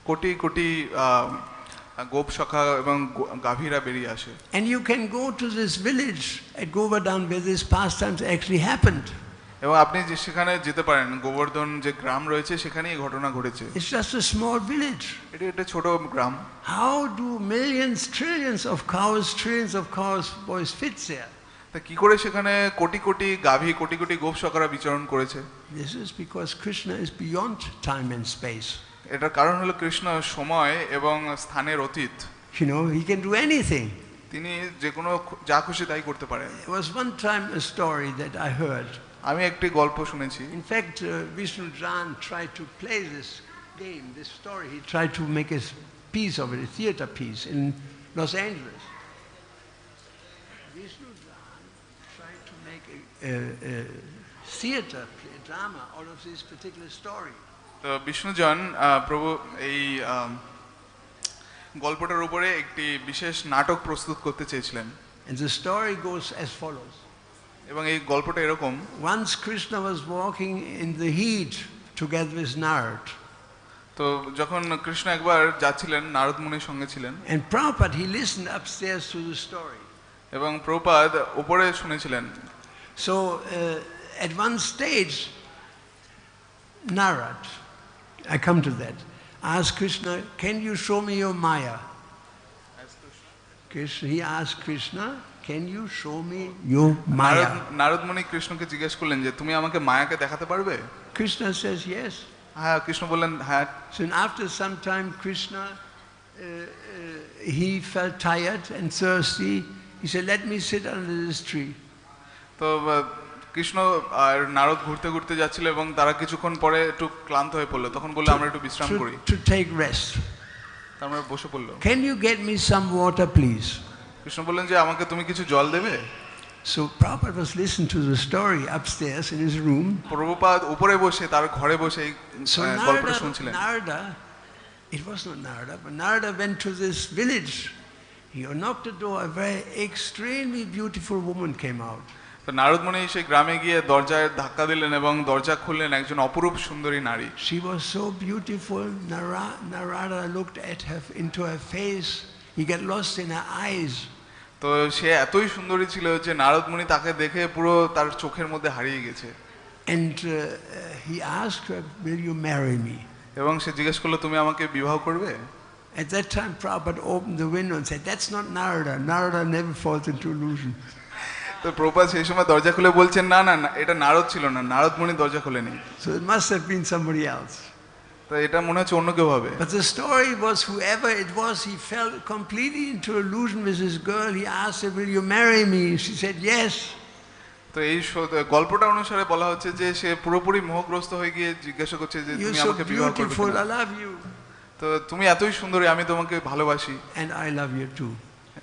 Crore crore গোপ সখা এবং গাভীরা বেরিয়ে আসে। And you can go to this village at Govardhan where these pastimes actually happened. এবং আপনি যে সেখানে যেতে পারেন, গোবর্ধন যে গ্রাম রয়েছে সেখানে এই ঘটনা ঘটেছে। It's just a small village. এটা একটা ছোট গ্রাম। How do millions, trillions of cows, trillions of cowboys fit there? তা কি করে সেখানে কোটি কোটি গাভী, কোটি কোটি গোপ সখারা বিচরণ করেছে? This is because Krishna is beyond time and space. এটার কারণ হলো কৃষ্ণ সময় এবং স্থানের অতীত। You know, he can do anything. তিনি যে কোনো যা খুশি তাই করতে পারেন। There was one time a story that I heard. আমি একটি গল্প শুনেছি। In fact, Vishnu Jan tried to play this game, this story. He tried to make a piece of it, a theater piece in Los Angeles. Vishnu Jan tried to make a theater, a drama out of this particular story. তো বিষ্ণুজন প্রভু এই গল্পটার উপরে একটি বিশেষ নাটক প্রস্তুত করতে চেয়েছিলেন। And the story goes as follows. এবং এই গল্পটা এরকম। Once Krishna was walking in the heat together with Narad. তো যখন কৃষ্ণ একবার যাচ্ছিলেন, নারদ মুনির সঙ্গে ছিলেন। And Prabhupada, he listened upstairs to the story. এবং প্রভুপাদ উপরে শুনেছিলেন। So at one stage, Narad, I come to that, asked Krishna, can you show me your Maya? Krishna, he asked Krishna, can you show me your Maya? Narad মুনি কৃষ্ণকে জিজ্ঞেস করলেন যে তুমি আমাকে মায়াকে দেখাতে পারবে? Krishna says yes. হ্যাঁ, কৃষ্ণ বললেন হ্যাঁ। So after some time, Krishna, he felt tired and thirsty. He said, let me sit under this tree. তো কৃষ্ণ আর নারদ ঘুরতে ঘুরতে যাচ্ছিল এবং তারা কিছুক্ষণ পরে একটু ক্লান্ত হয়ে পড়লো। তখন বললো আমরা একটু বিশ্রাম করি। To take rest. তারপরে বসে পড়লো। Can you get me some water, please? Krishna বললেন যে আমাকে তুমি কিছু জল দেবে? So Prabhupada was listening to the story upstairs in his room. Prabhupada উপরে বসে তার ঘরে বসে এই গল্পটা শুনছিলেন। Narada, it was not Narada, but Narada went to this village. He knocked the door. A very extremely beautiful woman came out. তো নারদ মুনি সেই গ্রামে গিয়ে দরজায় ধাক্কা দিলেন এবং দরজা খুললেন একজন অপরূপ সুন্দরী নারী। She was so beautiful. Narada looked at her into her face. He got lost in her eyes. তো সে এতই সুন্দরী ছিল যে নারদ মুনি তাকে দেখে পুরো তার চোখের মধ্যে হারিয়ে গেছে। And he asked her, will you marry me? এবং সে জিজ্ঞেস করলো তুমি আমাকে বিবাহ করবে? At that time Prabhupada opened the window and said, that's not Narada. Narada never falls into illusion. তো প্রভুপাদ সেই সময় দরজা খুলে বলছেন না না এটা নারদ ছিল না, নারদ মুনি দরজা খোলেনি। So it must have been somebody else. তো এটা মনে হচ্ছে অন্য কেউ হবে। But the story was whoever it was, he fell completely into illusion with this girl. He asked her, will you marry me? She said yes. তো এই গল্পটা অনুসারে বলা হচ্ছে যে সে পুরোপুরি মোহগ্রস্ত হয়ে গিয়ে জিজ্ঞাসা করছে যে তুমি আমাকে বিবাহ করবে? You're so beautiful, I love you. তো তুমি এতই সুন্দরী, আমি তোমাকে ভালোবাসি। And I love you too.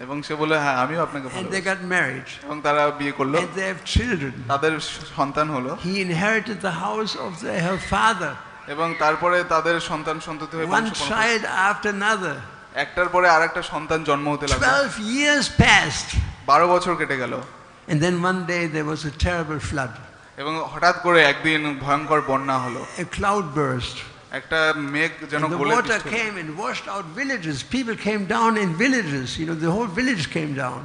এবং সে বলে হ্যাঁ আমিও আপনাকে ভালোবাসি। And they got married. এবং তারা বিয়ে করলো। And they have children. তাদের সন্তান হলো। He inherited the house of her father. এবং তারপরে তাদের সন্তান সন্ততি হয়ে one child after another. একটার পরে আরেকটা সন্তান জন্ম হতে লাগলো। 12 years passed. 12 বছর কেটে গেল। And then one day there was a terrible flood. এবং হঠাৎ করে একদিন ভয়ঙ্কর বন্যা হলো। A cloud burst. একটা মেঘ যেন গলে the water came and washed out villages. People came down in villages. You know, the whole village came down.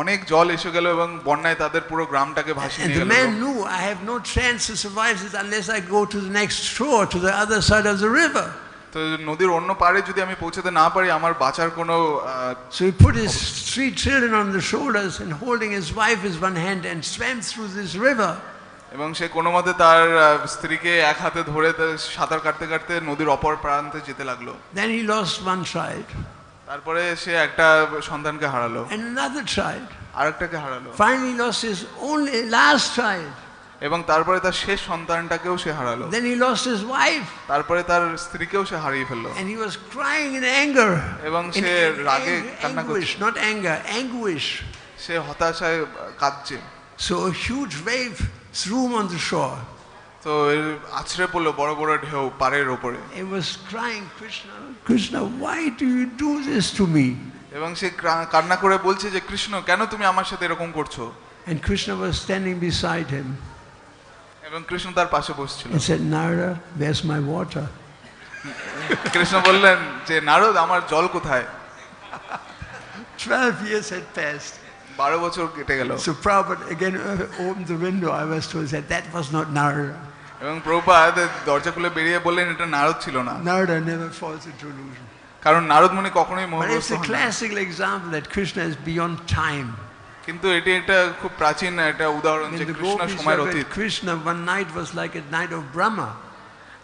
অনেক জল এসে গেল এবং বন্যায় তাদের পুরো গ্রামটাকে ভাসিয়ে নিয়ে গেল। And the man knew, I have no chance to survive this unless I go to the next shore, to the other side of the river. তো নদীর অন্য পারে যদি আমি পৌঁছতে না পারি আমার বাঁচার কোনো So he put his 3 children on the shoulders and holding his wife with one hand and swam through this river. এবং সে কোনো মতে তার স্ত্রীকে এক হাতে ধরে সাঁতার কাটতে কাটতে নদীর অপর প্রান্তে যেতে লাগলো। Then he lost one child. তারপরে সে একটা সন্তানকে হারালো। And another child. আরেকটাকে হারালো। Finally lost his only last child. এবং তারপরে তার শেষ সন্তানটাকেও সে হারালো। Then he lost his wife. তারপরে তার স্ত্রীকেও সে হারিয়ে ফেললো। And he was crying in anger. এবং সে রাগে কান্না করছে। Not anger, anguish. সে হতাশায় কাঁদছে। So a huge wave threw him on the shore. তো আছড়ে পড়লো বড় বড় ঢেউ পাড়ের উপরে। He was crying, Krishna, Krishna, why do you do this to me? এবং সে কান্না করে বলছে যে কৃষ্ণ কেন তুমি আমার সাথে এরকম করছো? And Krishna was standing beside him. এবং কৃষ্ণ তার পাশে বসছিল। He said, Narada, where's my water? Krishna বললেন যে নারদ আমার জল কোথায়? 12 years had passed. 12 বছর কেটে গেল। So Prabhupada again opened the window. I was told that was not Narada. এবং প্রভুপাদ দরজা খুলে বেরিয়ে বললেন এটা নারদ ছিল না। Narada never falls into illusion. কারণ নারদ মুনি কখনোই But মোহগ্রস্ত it's a হন না। classical example that Krishna is beyond time. কিন্তু এটি একটা খুব প্রাচীন একটা উদাহরণ যে When the কৃষ্ণ gopis সময়ের were অতীত। with Krishna, one night was like a night of Brahma.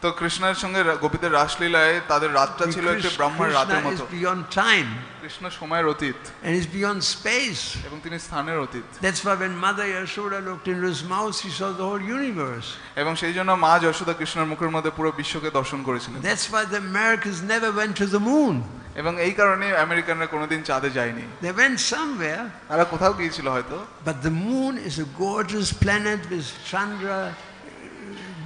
তো কৃষ্ণের সঙ্গে গোপীদের রাসলীলায় তাদের রাতটা ছিল একটা ব্রহ্মার রাতের Krishna মতো। is beyond time. কৃষ্ণ সময়ের অতীত And is beyond space. এবং তিনি স্থানের অতীত। That's why when Mother Yashoda looked into his mouth, she saw the whole universe. এবং সেই জন্য মা যশোদা কৃষ্ণের মুখের মধ্যে পুরো বিশ্বকে দর্শন করেছিলেন। That's why the Americans never went to the moon. এবং এই কারণে আমেরিকানরা কোনোদিন চাঁদে যায়নি। They went somewhere. তারা কোথাও গিয়েছিল হয়তো। But the moon is a gorgeous planet with Chandra,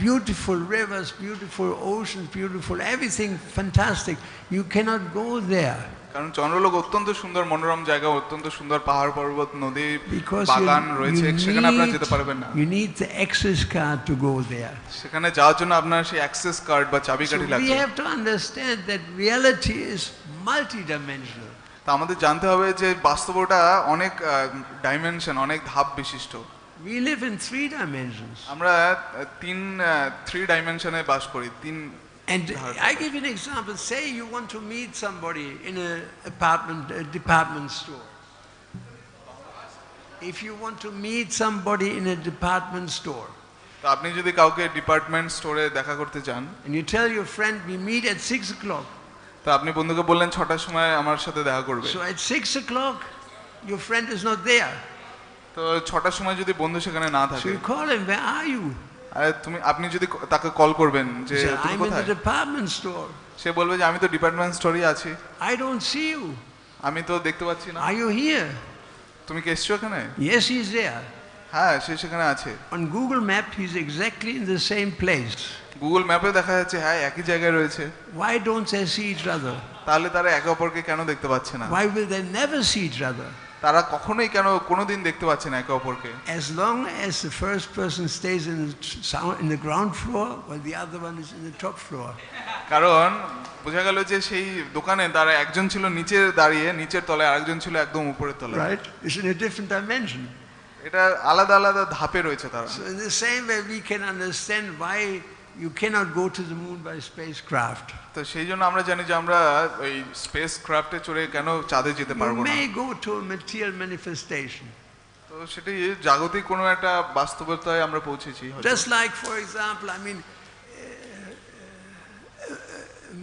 beautiful rivers, beautiful oceans, beautiful everything fantastic. You cannot go there. কারণ চন্দ্রলোক অত্যন্ত সুন্দর মনোরম জায়গা, অত্যন্ত সুন্দর পাহাড় পর্বত নদী Because বাগান রয়েছে, সেখানে আপনারা যেতে পারবেন না। you need the access card to go there. সেখানে যাওয়ার জন্য আপনার সেই অ্যাক্সেস কার্ড বা So চাবিকাঠি we লাগবে। have to understand that reality is multidimensional. তা আমাদের জানতে হবে যে বাস্তবতা অনেক ডাইমেনশন, অনেক ধাপ বিশিষ্ট। We live in 3 dimensions. আমরা 3 ডাইমেনশনে বাস করি। And I give you an example. Say you want to meet somebody in a department store. If you want to meet somebody in a department store, তো আপনি যদি কাউকে department স্টোরে দেখা করতে চান, and you tell your friend we meet at 6 o'clock. তো আপনি বন্ধুকে বললেন 6টার সময় আমার সাথে দেখা করবে। So at 6 o'clock your friend is not there. তো 6টার সময় যদি বন্ধু সেখানে না So থাকে, you call him, where are you? আরে আপনি যদি তাকে কল করবেন যে Say, তুমি I'm in কোথায়, the department store. সে বলবে যে আমি তো ডিপার্টমেন্ট স্টোরেই আছি, I don't see you. আমি তো দেখতে পাচ্ছি না। Are you here? তুমি কি এসছো এখানে? Yes, he's there. হ্যাঁ, সে সেখানে আছে। On Google Map he's exactly in the same place. Google ম্যাপে দেখা যাচ্ছে হ্যাঁ একই জায়গায় রয়েছে। Why don't they see each other? তাহলে তারা একে অপরকে কেন দেখতে পাচ্ছে না? Why will they never see each other? তারা কখনোই কেন কোনোদিন দেখতে পাচ্ছে না একে অপরকে? As long as the first person stays in the ground floor while the other one is in the top floor. কারণ বোঝা গেল যে সেই দোকানে তারা একজন ছিল নিচে দাঁড়িয়ে নিচের তলায়, আরেকজন ছিল একদম উপরের তলায়। Right? It's in a different dimension. এটা আলাদা আলাদা ধাপে রয়েছে তারা। So in the same way we can understand why you cannot go to the moon by spacecraft. তো সেই জন্য আমরা জানি যে আমরা ওই স্পেস ক্রাফটে চড়ে কেন চাঁদে যেতে You পারবো না। may go to a material manifestation. তো সেটি জাগতিক কোনো একটা বাস্তবতায় আমরা পৌঁছেছি হয়তো। Just like for example, I mean,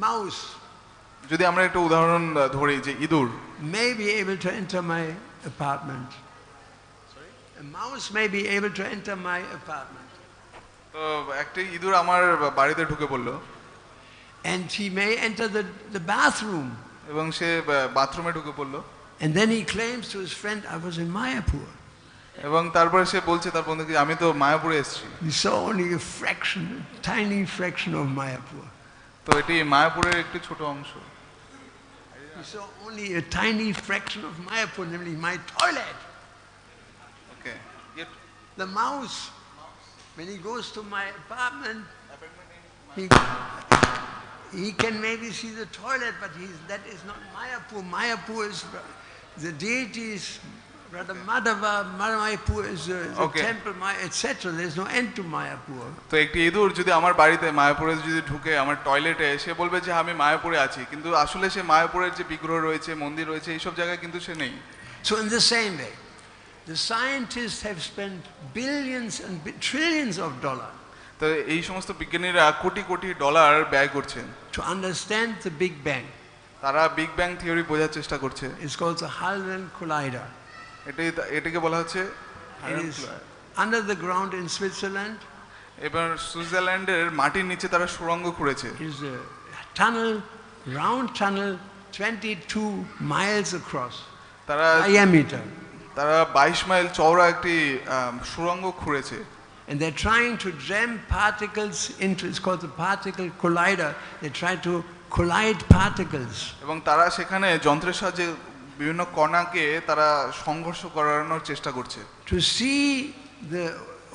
mouse যদি আমরা একটা উদাহরণ ধরি যে ইঁদুর may be able to enter my apartment. A mouse may be able to enter my apartment. তো একটা ইঁদুর আমার বাড়িতে ঢুকে পড়লো And he may enter the bathroom. এবং সে বাথরুমে ঢুকে পড়লো। And then he claims to his friend, I was in Mayapur. এবং তারপরে সে বলছে তার বন্ধুকে আমি তো মায়াপুরে এসেছি। He saw only a fraction, a tiny fraction of Mayapur. তো এটি মায়াপুরের একটি ছোট অংশ। He saw only a tiny fraction of Mayapur, namely my toilet. Okay. The mouse, when he goes to my apartment, he can maybe see the toilet, but that is not Mayapur. Mayapur is the deities, Radha Madhava, Mayapur is the temple, etc. There is no end to Mayapur. তো একটি ইঁদুর যদি আমার বাড়িতে মায়াপুরে যদি ঢুকে আমার টয়লেটে, সে বলবে যে আমি মায়াপুরে আছি, কিন্তু আসলে সে মায়াপুরের যে বিগ্রহ রয়েছে, মন্দির রয়েছে, এইসব জায়গায় কিন্তু সে নেই। So in the same way, the scientists have spent billions and trillions of dollars তো এই সমস্ত বিজ্ঞানীরা কোটি কোটি ডলার ব্যয় করছেন to understand the Big Bang. তারা বিগ ব্যাং থিওরি বোঝার চেষ্টা করছে। It's called the Hadron Collider. এটাকে বলা হচ্ছে It is under the ground in Switzerland. এবার সুইজারল্যান্ডের মাটির নিচে তারা সুড়ঙ্গ খুঁড়েছে। It is a tunnel, round tunnel, 22 miles across. তারা diameter. তারা 22 মাইল চওড়া একটি সুড়ঙ্গ খুঁড়েছে। And they're trying to jam particles into, it's called the particle collider. They try to collide particles. এবং তারা সেখানে যন্ত্রের সাহায্যে বিভিন্ন কণাকে তারা সংঘর্ষ করানোর চেষ্টা করছে। To see the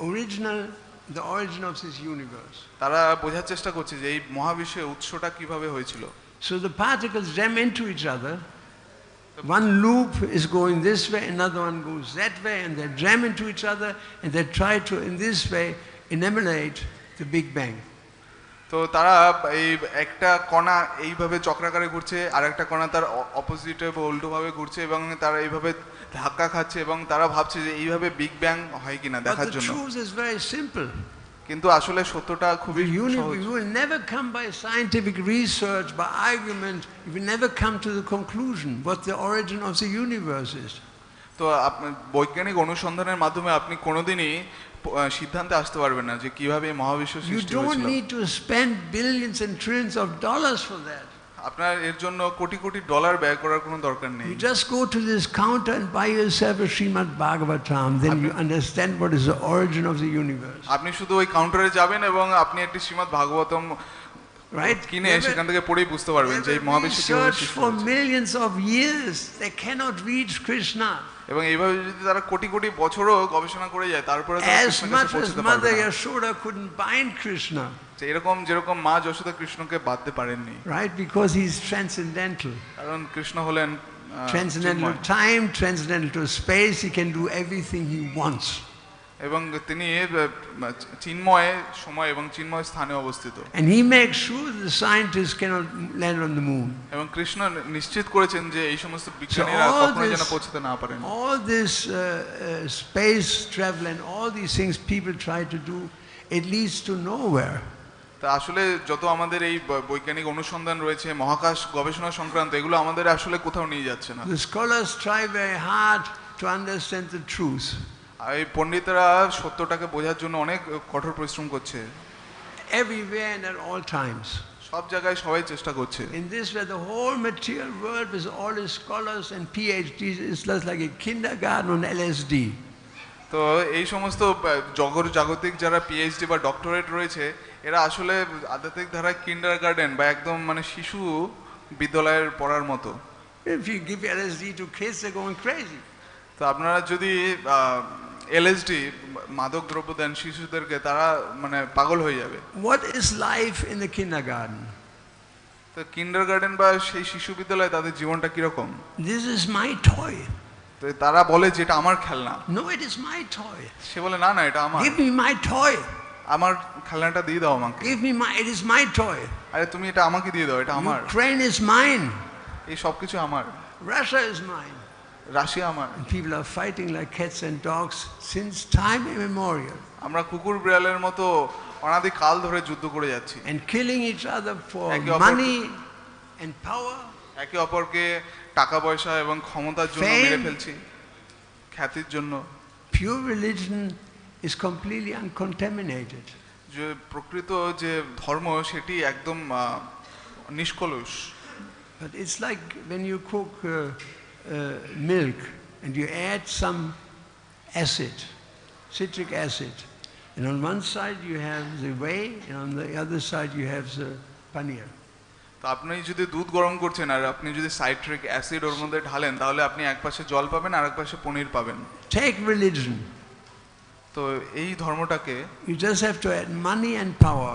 origin of this universe. তারা বোঝার চেষ্টা করছে যে এই মহাবিশ্বের উৎসটা কিভাবে হয়েছিল। So the particles jam into each other. One loop is going this way, another one goes that way, and they jam into each other, and they try to, in this way, eliminate the Big Bang. তো তারা এই একটা কণা এইভাবে চক্রাকারে ঘুরছে, আর একটা কণা তার অপোজিটে বা উল্টোভাবে ঘুরছে, এবং তারা এইভাবে ধাক্কা খাচ্ছে, এবং তারা ভাবছে যে এইভাবে বিগ ব্যাং হয় কিনা দেখার জন্য। But the truth is very simple. কিন্তু আসলে সত্যটা খুবই সহজ। You will never come by scientific research, by argument, you will never come to the conclusion what the origin of the universe is. তো বৈজ্ঞানিক অনুসন্ধানের মাধ্যমে আপনি কোনোদিনই সিদ্ধান্তে আসতে পারবেন না যে কিভাবে মহাবিশ্ব সৃষ্টি হয়েছিল। You don't need to spend billions and trillions of dollars for that. আপনার এর জন্য কোটি কোটি ডলার ব্যয় করার কোনো দরকার নেই। You just go to this counter and buy yourself a Srimad Bhagavatam, then you understand what is the origin of the universe. আপনি শুধু ওই কাউন্টারে যাবেন এবং আপনি একটি শ্রীমদ্ ভাগবতম right কিনে সেখান থেকে পড়েই বুঝতে পারবেন যে এই মহাবিশ্ব কিভাবে সৃষ্টি হয়েছে। For millions of years they cannot reach Krishna. এবং এইভাবে যদি তারা কোটি কোটি বছরও গবেষণা করে যায় তারপরে তারা কৃষ্ণের কাছে পৌঁছতে পারবে না। Mother Yashoda couldn't bind Krishna. এরকম যেরকম মা যশোদা কৃষ্ণকে বাঁধতে পারেননি। Right, because he is transcendental. কারণ কৃষ্ণ হলেন transcendental time, transcendental to space, he can do everything he wants. এবং তিনি চিন্ময় সময় এবং চিন্ময় স্থানে অবস্থিত। And he makes sure the scientists cannot land on the moon. এবং কৃষ্ণ নিশ্চিত করেছেন যে এই সমস্ত বিজ্ঞানীরা কখনো যেন পৌঁছতে না পারেন। All this space travel and all these things people try to do, it leads to nowhere. তা আসলে যত আমাদের এই বৈজ্ঞানিক অনুসন্ধান রয়েছে মহাকাশ গবেষণা সংক্রান্ত, এগুলো আমাদের আসলে কোথাও নিয়ে যাচ্ছে না। The scholars try very hard to understand the truth. এই পণ্ডিতরা সত্যটাকে বোঝার জন্য অনেক কঠোর পরিশ্রম করছে। Everywhere and at all times. সব জায়গায় সবাই চেষ্টা করছে। In this way the whole material world with all its scholars and PhDs is just like a kindergarten on LSD. তো এই সমস্ত জাগতিক যারা পিএইচডি বা ডক্টরেট রয়েছে এরা আসলে আধ্যাত্মিক ধারায় কিন্ডারগার্টেন বা একদম মানে শিশু বিদ্যালয়ের পড়ার মতো। If you give LSD to kids they're going crazy. তো আপনারা যদি এলএসডি মাদক দ্রব্য দেন শিশুদেরকে তারা মানে পাগল হয়ে যাবে। What is life in the kindergarten? তো কিন্ডারগার্টেন বা সেই শিশু বিদ্যালয়ে তাদের জীবনটা কি রকম? This is my toy. তো তারা বলে যে এটা আমার খেলনা। No, it is my toy. সে বলে না না এটা আমার। Give me my toy. আমার খেলনাটা দিয়ে দাও আমাকে। Give me my, it is my toy. আরে তুমি এটা আমাকে দিয়ে দাও, এটা আমার। Ukraine is mine. এই সবকিছু আমার। Russia is mine. রাশিয়া আমার। And people are fighting like cats and dogs since time immemorial. আমরা কুকুর বিড়ালের মতো অনাদি কাল ধরে যুদ্ধ করে যাচ্ছি। And killing each other for money and power. একে অপরকে টাকা পয়সা এবং ক্ষমতার জন্য মেরে ফেলছি, খ্যাতির জন্য। Pure religion is completely uncontaminated. যে প্রকৃত যে ধর্ম সেটি একদম নিষ্কলুষ। But it's like when you cook milk and you add some acid, citric acid, and on one side you have the whey and on the other side you have the paneer. তো আপনি যদি দুধ গরম করছেন আর আপনি যদি citric acid ওর মধ্যে ঢালেন তাহলে আপনি এক পাশে জল পাবেন আর এক পাশে পনির পাবেন। Take religion. তো এই ধর্মটাকে you just have to add money and power.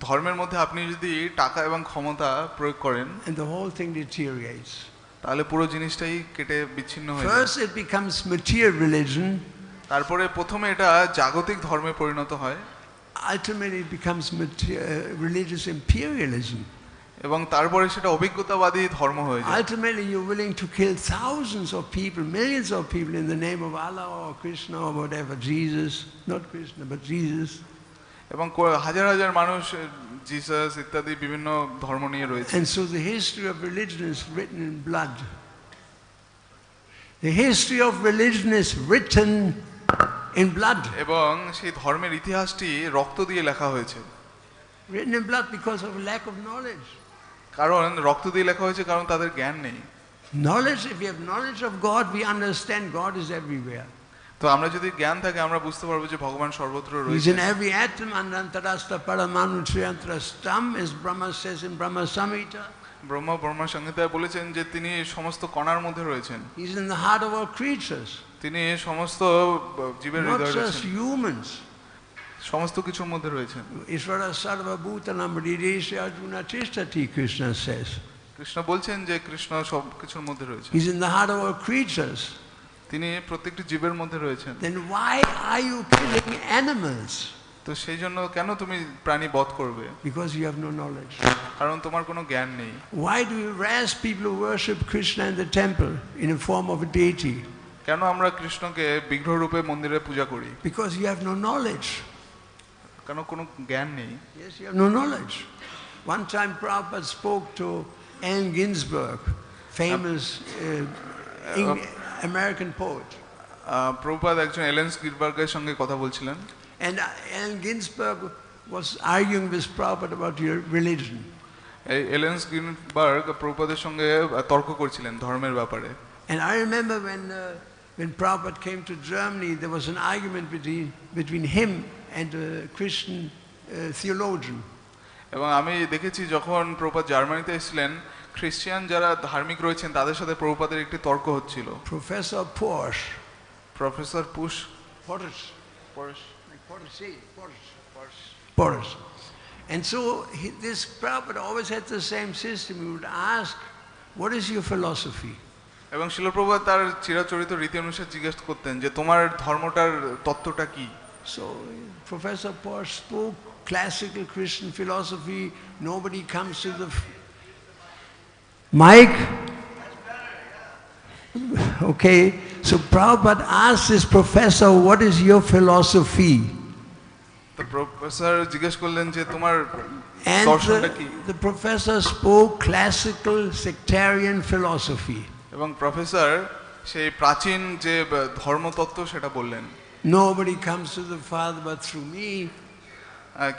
ধর্মের মধ্যে আপনি যদি টাকা এবং ক্ষমতা প্রয়োগ করেন and the whole thing deteriorates. তাহলে পুরো জিনিসটাই কেটে বিচ্ছিন্ন হয়ে যায়। First it becomes material religion. তারপরে প্রথমে এটা জাগতিক ধর্মে পরিণত হয়। Ultimately it becomes religious imperialism. এবং তারপরে সেটা অভিজ্ঞতাবাদী ধর্ম হয়ে যায়। Ultimately you're willing to kill thousands of people, millions of people in the name of Allah or Krishna or whatever, Jesus, not Krishna but Jesus. এবং হাজার হাজার মানুষ জিসাস ইত্যাদি বিভিন্ন ধর্ম নিয়ে রয়েছে। And so the history of religion is written in blood. The history of religion is written in blood. এবং সেই ধর্মের ইতিহাসটি রক্ত দিয়ে লেখা হয়েছে। Written in blood because of lack of knowledge. কারণ রক্ত দিয়ে লেখা হয়েছে কারণ তাদের জ্ঞান নেই। Knowledge, if we have knowledge of God, we understand God is everywhere. তো আমরা যদি জ্ঞান থাকে আমরা বুঝতে পারবো যে ভগবান সর্বত্র রয়েছে। He's in every atom, anantarasta paramanu triyantrastam, as Brahma says in Brahma Samhita. Brahma Brahma সংহিতায় বলেছেন যে তিনি সমস্ত কণার মধ্যে রয়েছেন। He's in the heart of all creatures. তিনি সমস্ত জীবের Not হৃদয়ে just রয়েছেন, humans. সমস্ত কিছুর মধ্যে রয়েছেন। Ishvara sarva bhutanam hridesya Arjuna tishtati, Krishna says. Krishna বলছেন যে কৃষ্ণ সব কিছুর মধ্যে রয়েছেন। He's in the heart of all creatures. তিনি প্রত্যেকটি জীবের মধ্যে রয়েছেন। Then why are you killing animals? তো সেই জন্য কেন তুমি প্রাণী বধ করবে? Because you have no knowledge. কারণ তোমার কোনো জ্ঞান নেই। Why do you harass people who worship Krishna in the temple in the form of a deity? কেন আমরা কৃষ্ণকে বিগ্রহ রূপে মন্দিরে পূজা করি? Because you have no knowledge. কেন কোনো জ্ঞান নেই? Yes, you have no knowledge. One time Prabhupada spoke to Allen Ginsberg, famous American poet. Prabhupada একজন এলেন গিনবার্গের সঙ্গে কথা বলছিলেন। And Allen Ginsberg was arguing with Prabhupada about your religion. এলেন গিনবার্গ প্রভুপাদের সঙ্গে তর্ক করছিলেন ধর্মের ব্যাপারে। And I remember when Prabhupada came to Germany, there was an argument between him and a Christian theologian. এবং আমি দেখেছি যখন প্রভুপাদ জার্মানিতে এসেছিলেন, খ্রিস্টান যারা ধার্মিক রয়েছেন তাদের সাথে প্রভুপাদের একটি তর্ক হচ্ছিল। Professor Porsche. Professor Porsche. And so this Prabhupada always had the same system. He would ask, what is your philosophy? এবং শিল প্রভুপাদ তার চিরাচরিত রীতি অনুসারে জিজ্ঞেস করতেন যে তোমার ধর্মটার তত্ত্বটা কি? So Professor Porsche spoke classical Christian philosophy. Nobody comes to the mic. Okay, so Prabhupada asked this professor, what is your philosophy? The professor জিজ্ঞেস করলেন যে তোমার And দর্শনটা কি? the professor spoke classical sectarian philosophy. এবং professor সেই প্রাচীন যে ধর্মতত্ত্ব সেটা বললেন। Nobody comes to the Father but through me.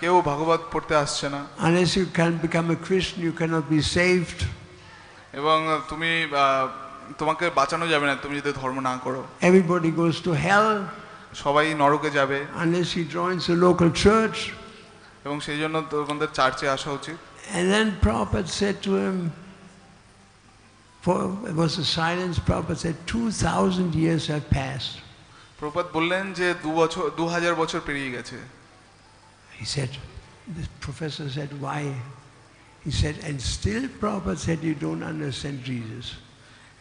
কেউ ভাগবত পড়তে আসছে না। Unless you can become a Christian, you cannot be saved. এবং তুমি তোমাকে বাঁচানো যাবে না তুমি যদি ধর্ম না করো। Everybody goes to hell. সবাই নরকে যাবে। Unless he joins a local church. এবং সেই জন্য তোমাদের চার্চে আসা উচিত। And then Prabhupada said to him, it was a silence. Prabhupada said, 2000 years have passed. Prabhupada বললেন যে 2000 বছর পেরিয়ে গেছে। He said, the professor said, why? He said, and still Prabhupada said, you don't understand Jesus.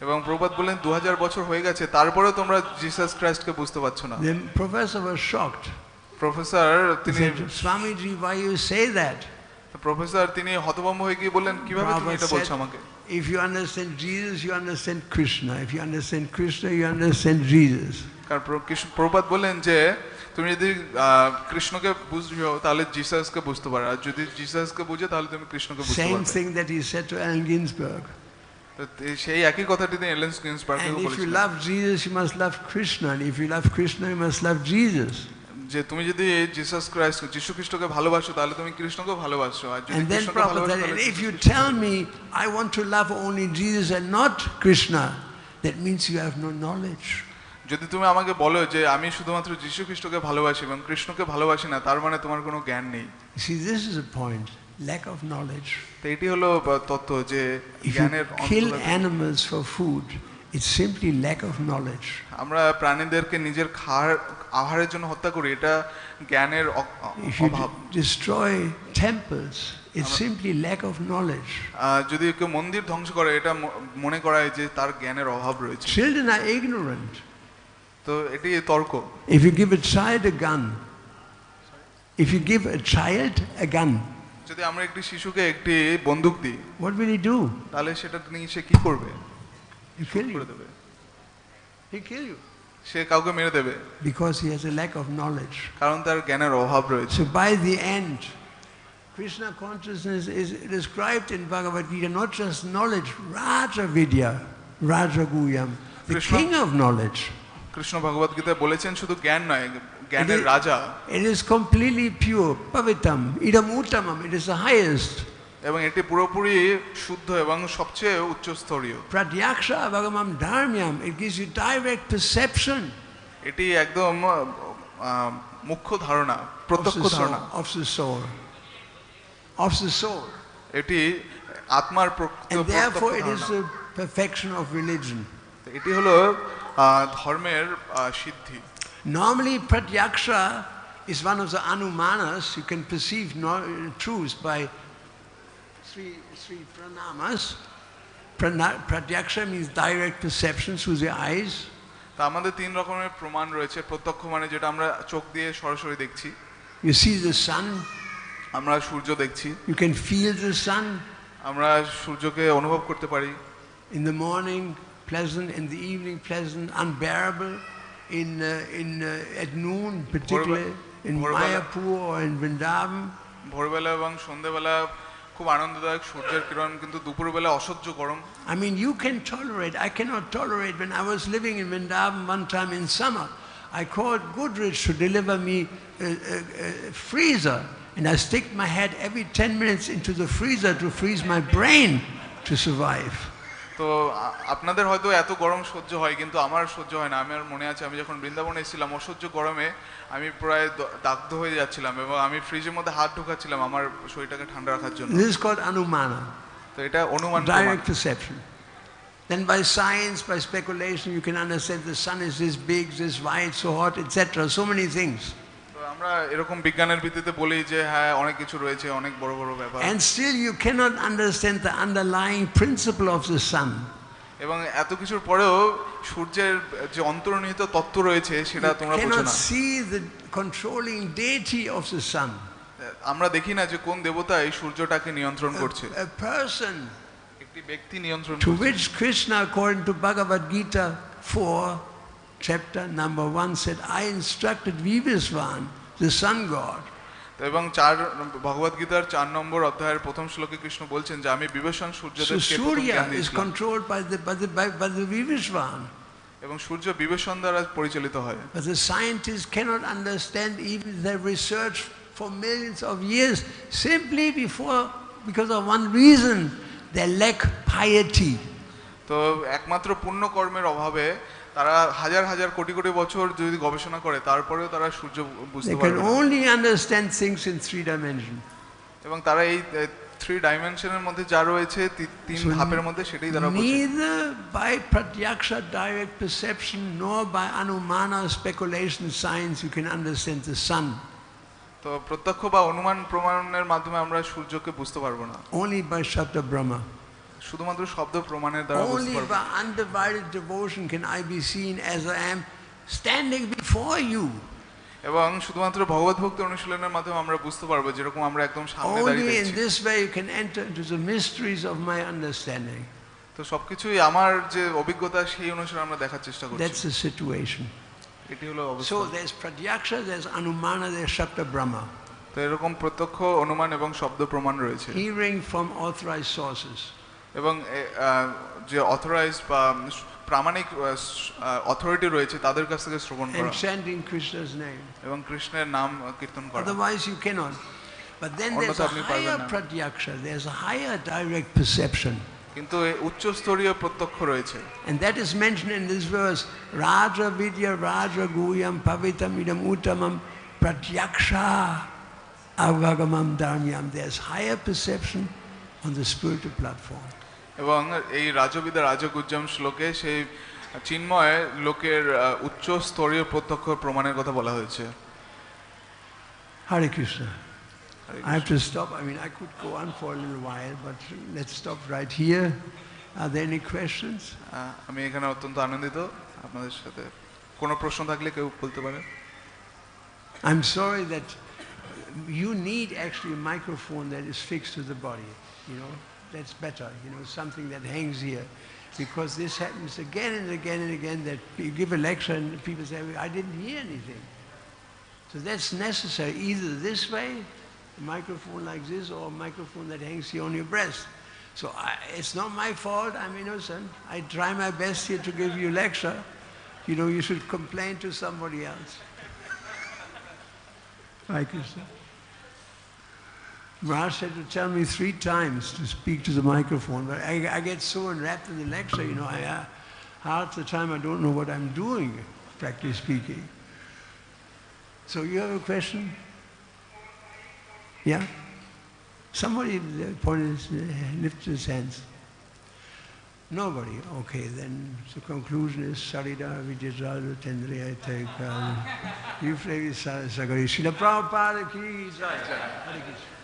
এবং প্রভুপাদ বললেন 2000 বছর হয়ে গেছে তারপরেও তোমরা জিসাস খ্রিস্টকে বুঝতে পারছো না। The professor was shocked. Professor তিনি Swamiji, why you say that? Professor তিনি হতভম্ব হয়ে গিয়ে বললেন কিভাবে তুমি এটা বলছো আমাকে? If you understand Jesus, you understand Krishna. If you understand Krishna, you understand Jesus. কারণ প্রভুপাদ বললেন যে তুমি যদি কৃষ্ণকে বুঝো তাহলে জিসাসকে বুঝতে পারো, আর যদি জিসাসকে বুঝো তাহলে তুমি কৃষ্ণকে বুঝতে পারবে। Same thing that he said to Allen Ginsberg. সেই একই কথাটি তিনি এলেন গিনসবার্গকে বলেছিলেন। And if you love Jesus, you must love Krishna, and if you love Krishna, you must love Jesus. যে তুমি যদি জিসাস খ্রিস্ট যিশু খ্রিস্টকে ভালোবাসো তাহলে তুমি কৃষ্ণকে ভালোবাসো, আর যদি কৃষ্ণকে ভালোবাসো তাহলে if you tell me I want to love only Jesus and not Krishna, that means you have no knowledge. যদি তুমি আমাকে বলো যে আমি শুধুমাত্র যিশু খ্রিস্টকে ভালোবাসি এবং কৃষ্ণকে ভালোবাসি না, তার মানে তোমার কোনো জ্ঞান নেই। See, this is a point, lack of knowledge. তো এটি হলো তত্ত্ব যে জ্ঞানের অন্তরায়। Kill animals for food, it's simply lack of knowledge. আমরা প্রাণীদেরকে নিজের আহারের জন্য হত্যা করি, এটা জ্ঞানের অভাব। Destroy temples, it's simply lack of knowledge. যদি কেউ মন্দির ধ্বংস করে এটা মনে করায় যে তার জ্ঞানের অভাব রয়েছে। Children are ignorant. তো এটি তর্ক। If you give a child a gun, if you give a child a gun, যদি আমরা একটি শিশুকে একটি বন্দুক দিই, what will he do? তাহলে সেটা নিয়ে সে কি করবে? He kill you. He kill you. সে কাউকে মেরে দেবে। Because he has a lack of knowledge. কারণ তার জ্ঞানের অভাব রয়েছে। So by the end, Krishna consciousness is described in Bhagavad-gītā, not just knowledge, Raja Vidya, Raja Guyam, the king of knowledge. Krishna ভগবদ-গীতায় বলেছেন শুধু জ্ঞান নয়, জ্ঞানের রাজা। It is completely pure, pavitam, idam uttamam, it is the highest. এবং এটি পুরোপুরি শুদ্ধ এবং সবচেয়ে উচ্চস্তরীয়। Pratyaksha bhagamam dharmyam, it gives you direct perception. এটি একদম মুখ্য ধারণা, প্রত্যক্ষ ধারণা of the soul. Of the soul. এটি আত্মার প্রকৃত And therefore it is ধারণা। the perfection of religion. এটি হলো ধর্মের সিদ্ধি। Normally pratyaksha is one of the anumanas. You can perceive truth by three pranamas. Pratyaksha means direct perception through the eyes. তা আমাদের তিন রকমের প্রমাণ রয়েছে। প্রত্যক্ষ মানে যেটা আমরা চোখ দিয়ে সরাসরি দেখছি। You see the sun. আমরা সূর্য দেখছি। You can feel the sun. আমরা সূর্যকে অনুভব করতে পারি। In the morning pleasant, in the evening pleasant, unbearable. At noon particularly in Mayapur or in Vrindavan. ভোরবেলা এবং সন্ধ্যাবেলা খুব আনন্দদায়ক সূর্যের কিরণ, কিন্তু দুপুরবেলা অসহ্য গরম। I mean, you can tolerate. I cannot tolerate. When I was living in Vrindavan one time in summer, I called Goodrich to deliver me a freezer, and I stick my head every 10 minutes into the freezer to freeze my brain to survive. তো আপনাদের হয়তো এত গরম সহ্য হয়, কিন্তু আমার সহ্য হয় না। আমার মনে আছে আমি যখন বৃন্দাবনে এসেছিলাম অসহ্য গরমে আমি প্রায় দাগ্ধ হয়ে যাচ্ছিলাম এবং আমি ফ্রিজের মধ্যে হাত ঢোকাচ্ছিলাম আমার শরীরটাকে ঠান্ডা রাখার জন্য। This is called anumana. তো এটা অনুমান, direct perception. Then by science, by speculation, you can understand the sun is this big, this wide, so hot, etc. So many things. আমরা এরকম বিজ্ঞানের ভিত্তিতে বলি যে হ্যাঁ অনেক কিছু রয়েছে, অনেক বড় বড় ব্যাপার। And still you cannot understand the underlying principle of the sun. এবং এত কিছুর পরেও সূর্যের যে অন্তর্নিহিত তত্ত্ব রয়েছে সেটা তোমরা বোঝো না। You cannot see the controlling deity of the sun. আমরা দেখি না যে কোন দেবতা এই সূর্যটাকে নিয়ন্ত্রণ করছে। A person একটি ব্যক্তি নিয়ন্ত্রণ to করছে। which Krishna, according to Bhagavad-gītā 4, chapter number 1, said, I instructed Vivisvan, the sun god. এবং ভগবদ্গীতার 4 নম্বর অধ্যায়ের প্রথম শ্লোকে কৃষ্ণ বলছেন যে আমি বিবেশন সূর্যদেবকে প্রথম Surya জ্ঞান is দিয়েছিলাম। controlled by the Vivisvan. এবং সূর্য বিবেশন দ্বারা পরিচালিত হয়। But the scientists cannot understand, even their research for millions of years, simply because of one reason, they lack piety. তো একমাত্র পুণ্য কর্মের অভাবে তারা হাজার হাজার কোটি কোটি বছর যদি গবেষণা করে তারপরেও তারা সূর্য বুঝতে পারবে না। They can only understand things in 3 dimensions. এবং তারা এই 3 ডাইমেনশনের মধ্যে যা রয়েছে 3 ধাপের মধ্যে সেটাই তারা বোঝে। Neither by pratyaksha direct perception nor by anumana speculation science you can understand the sun. তো প্রত্যক্ষ বা অনুমান প্রমাণের মাধ্যমে আমরা সূর্যকে বুঝতে পারবো না। Only by Shabda Brahma. শুধুমাত্র শব্দ প্রমাণের দ্বারা বুঝতে Only পারবো। by undivided devotion can I be seen as I am standing before you. এবং শুধুমাত্র ভগবত ভক্তি অনুশীলনের মাধ্যমে আমরা বুঝতে পারবো যেরকম আমরা একদম সামনে দাঁড়িয়ে Only in আছি। this way you can enter into the mysteries of my understanding. তো সবকিছুই আমার যে অভিজ্ঞতা সেই অনুসারে আমরা দেখার চেষ্টা করছি। That's the situation. এটি হলো অবস্থা। So there's pratyaksha, there's anumana, there's Shabda Brahma. তো এরকম প্রত্যক্ষ অনুমান এবং শব্দ প্রমাণ রয়েছে। Hearing from authorized sources. এবং যে অথরাইজড বা প্রামাণিক অথরিটি রয়েছে তাদের কাছ থেকে শ্রবণ করা। And chanting Krishna's name. এবং কৃষ্ণের নাম কীর্তন করা। Otherwise you cannot. But then there's a higher pratyaksha, there's a higher direct perception. কিন্তু উচ্চ স্তরীয় প্রত্যক্ষ রয়েছে। And that is mentioned in this verse, Raja Vidya Raja Guyam Pavitam Idam Uttamam Pratyaksha Avagamam Dharmyam. There's higher perception on the spiritual platform. এবং এই রাজবিদ্যা রাজগুজ্জম শ্লোকে সেই চিন্ময় লোকের উচ্চ স্তরীয় প্রত্যক্ষ প্রমাণের কথা বলা হয়েছে। Hare Krishna. I have to stop. I mean, I could go on for a little while, but let's stop right here. Are there any questions? আমি এখানে অত্যন্ত আনন্দিত আপনাদের সাথে। কোনো প্রশ্ন থাকলে কেউ বলতে পারে। I'm sorry that you need actually a microphone that is fixed to the body, you know. That's better, you know, something that hangs here. Because this happens again and again and again, that you give a lecture and people say, I didn't hear anything. So that's necessary, either this way, a microphone like this, or a microphone that hangs here on your breast. So it's not my fault, I'm innocent. I try my best here to give you a lecture. You know, you should complain to somebody else. Hare Krishna. Maharaj had to tell me 3 times to speak to the microphone, but I get so enwrapped in the lecture, you know, half the time I don't know what I'm doing, practically speaking. So you have a question? Yeah? Somebody lifts his hands. Nobody. Okay, then the conclusion is Sarita Vijayala Tendriya Taika. You play Sagari Srila Prabhupada ki jai. Hare Krishna.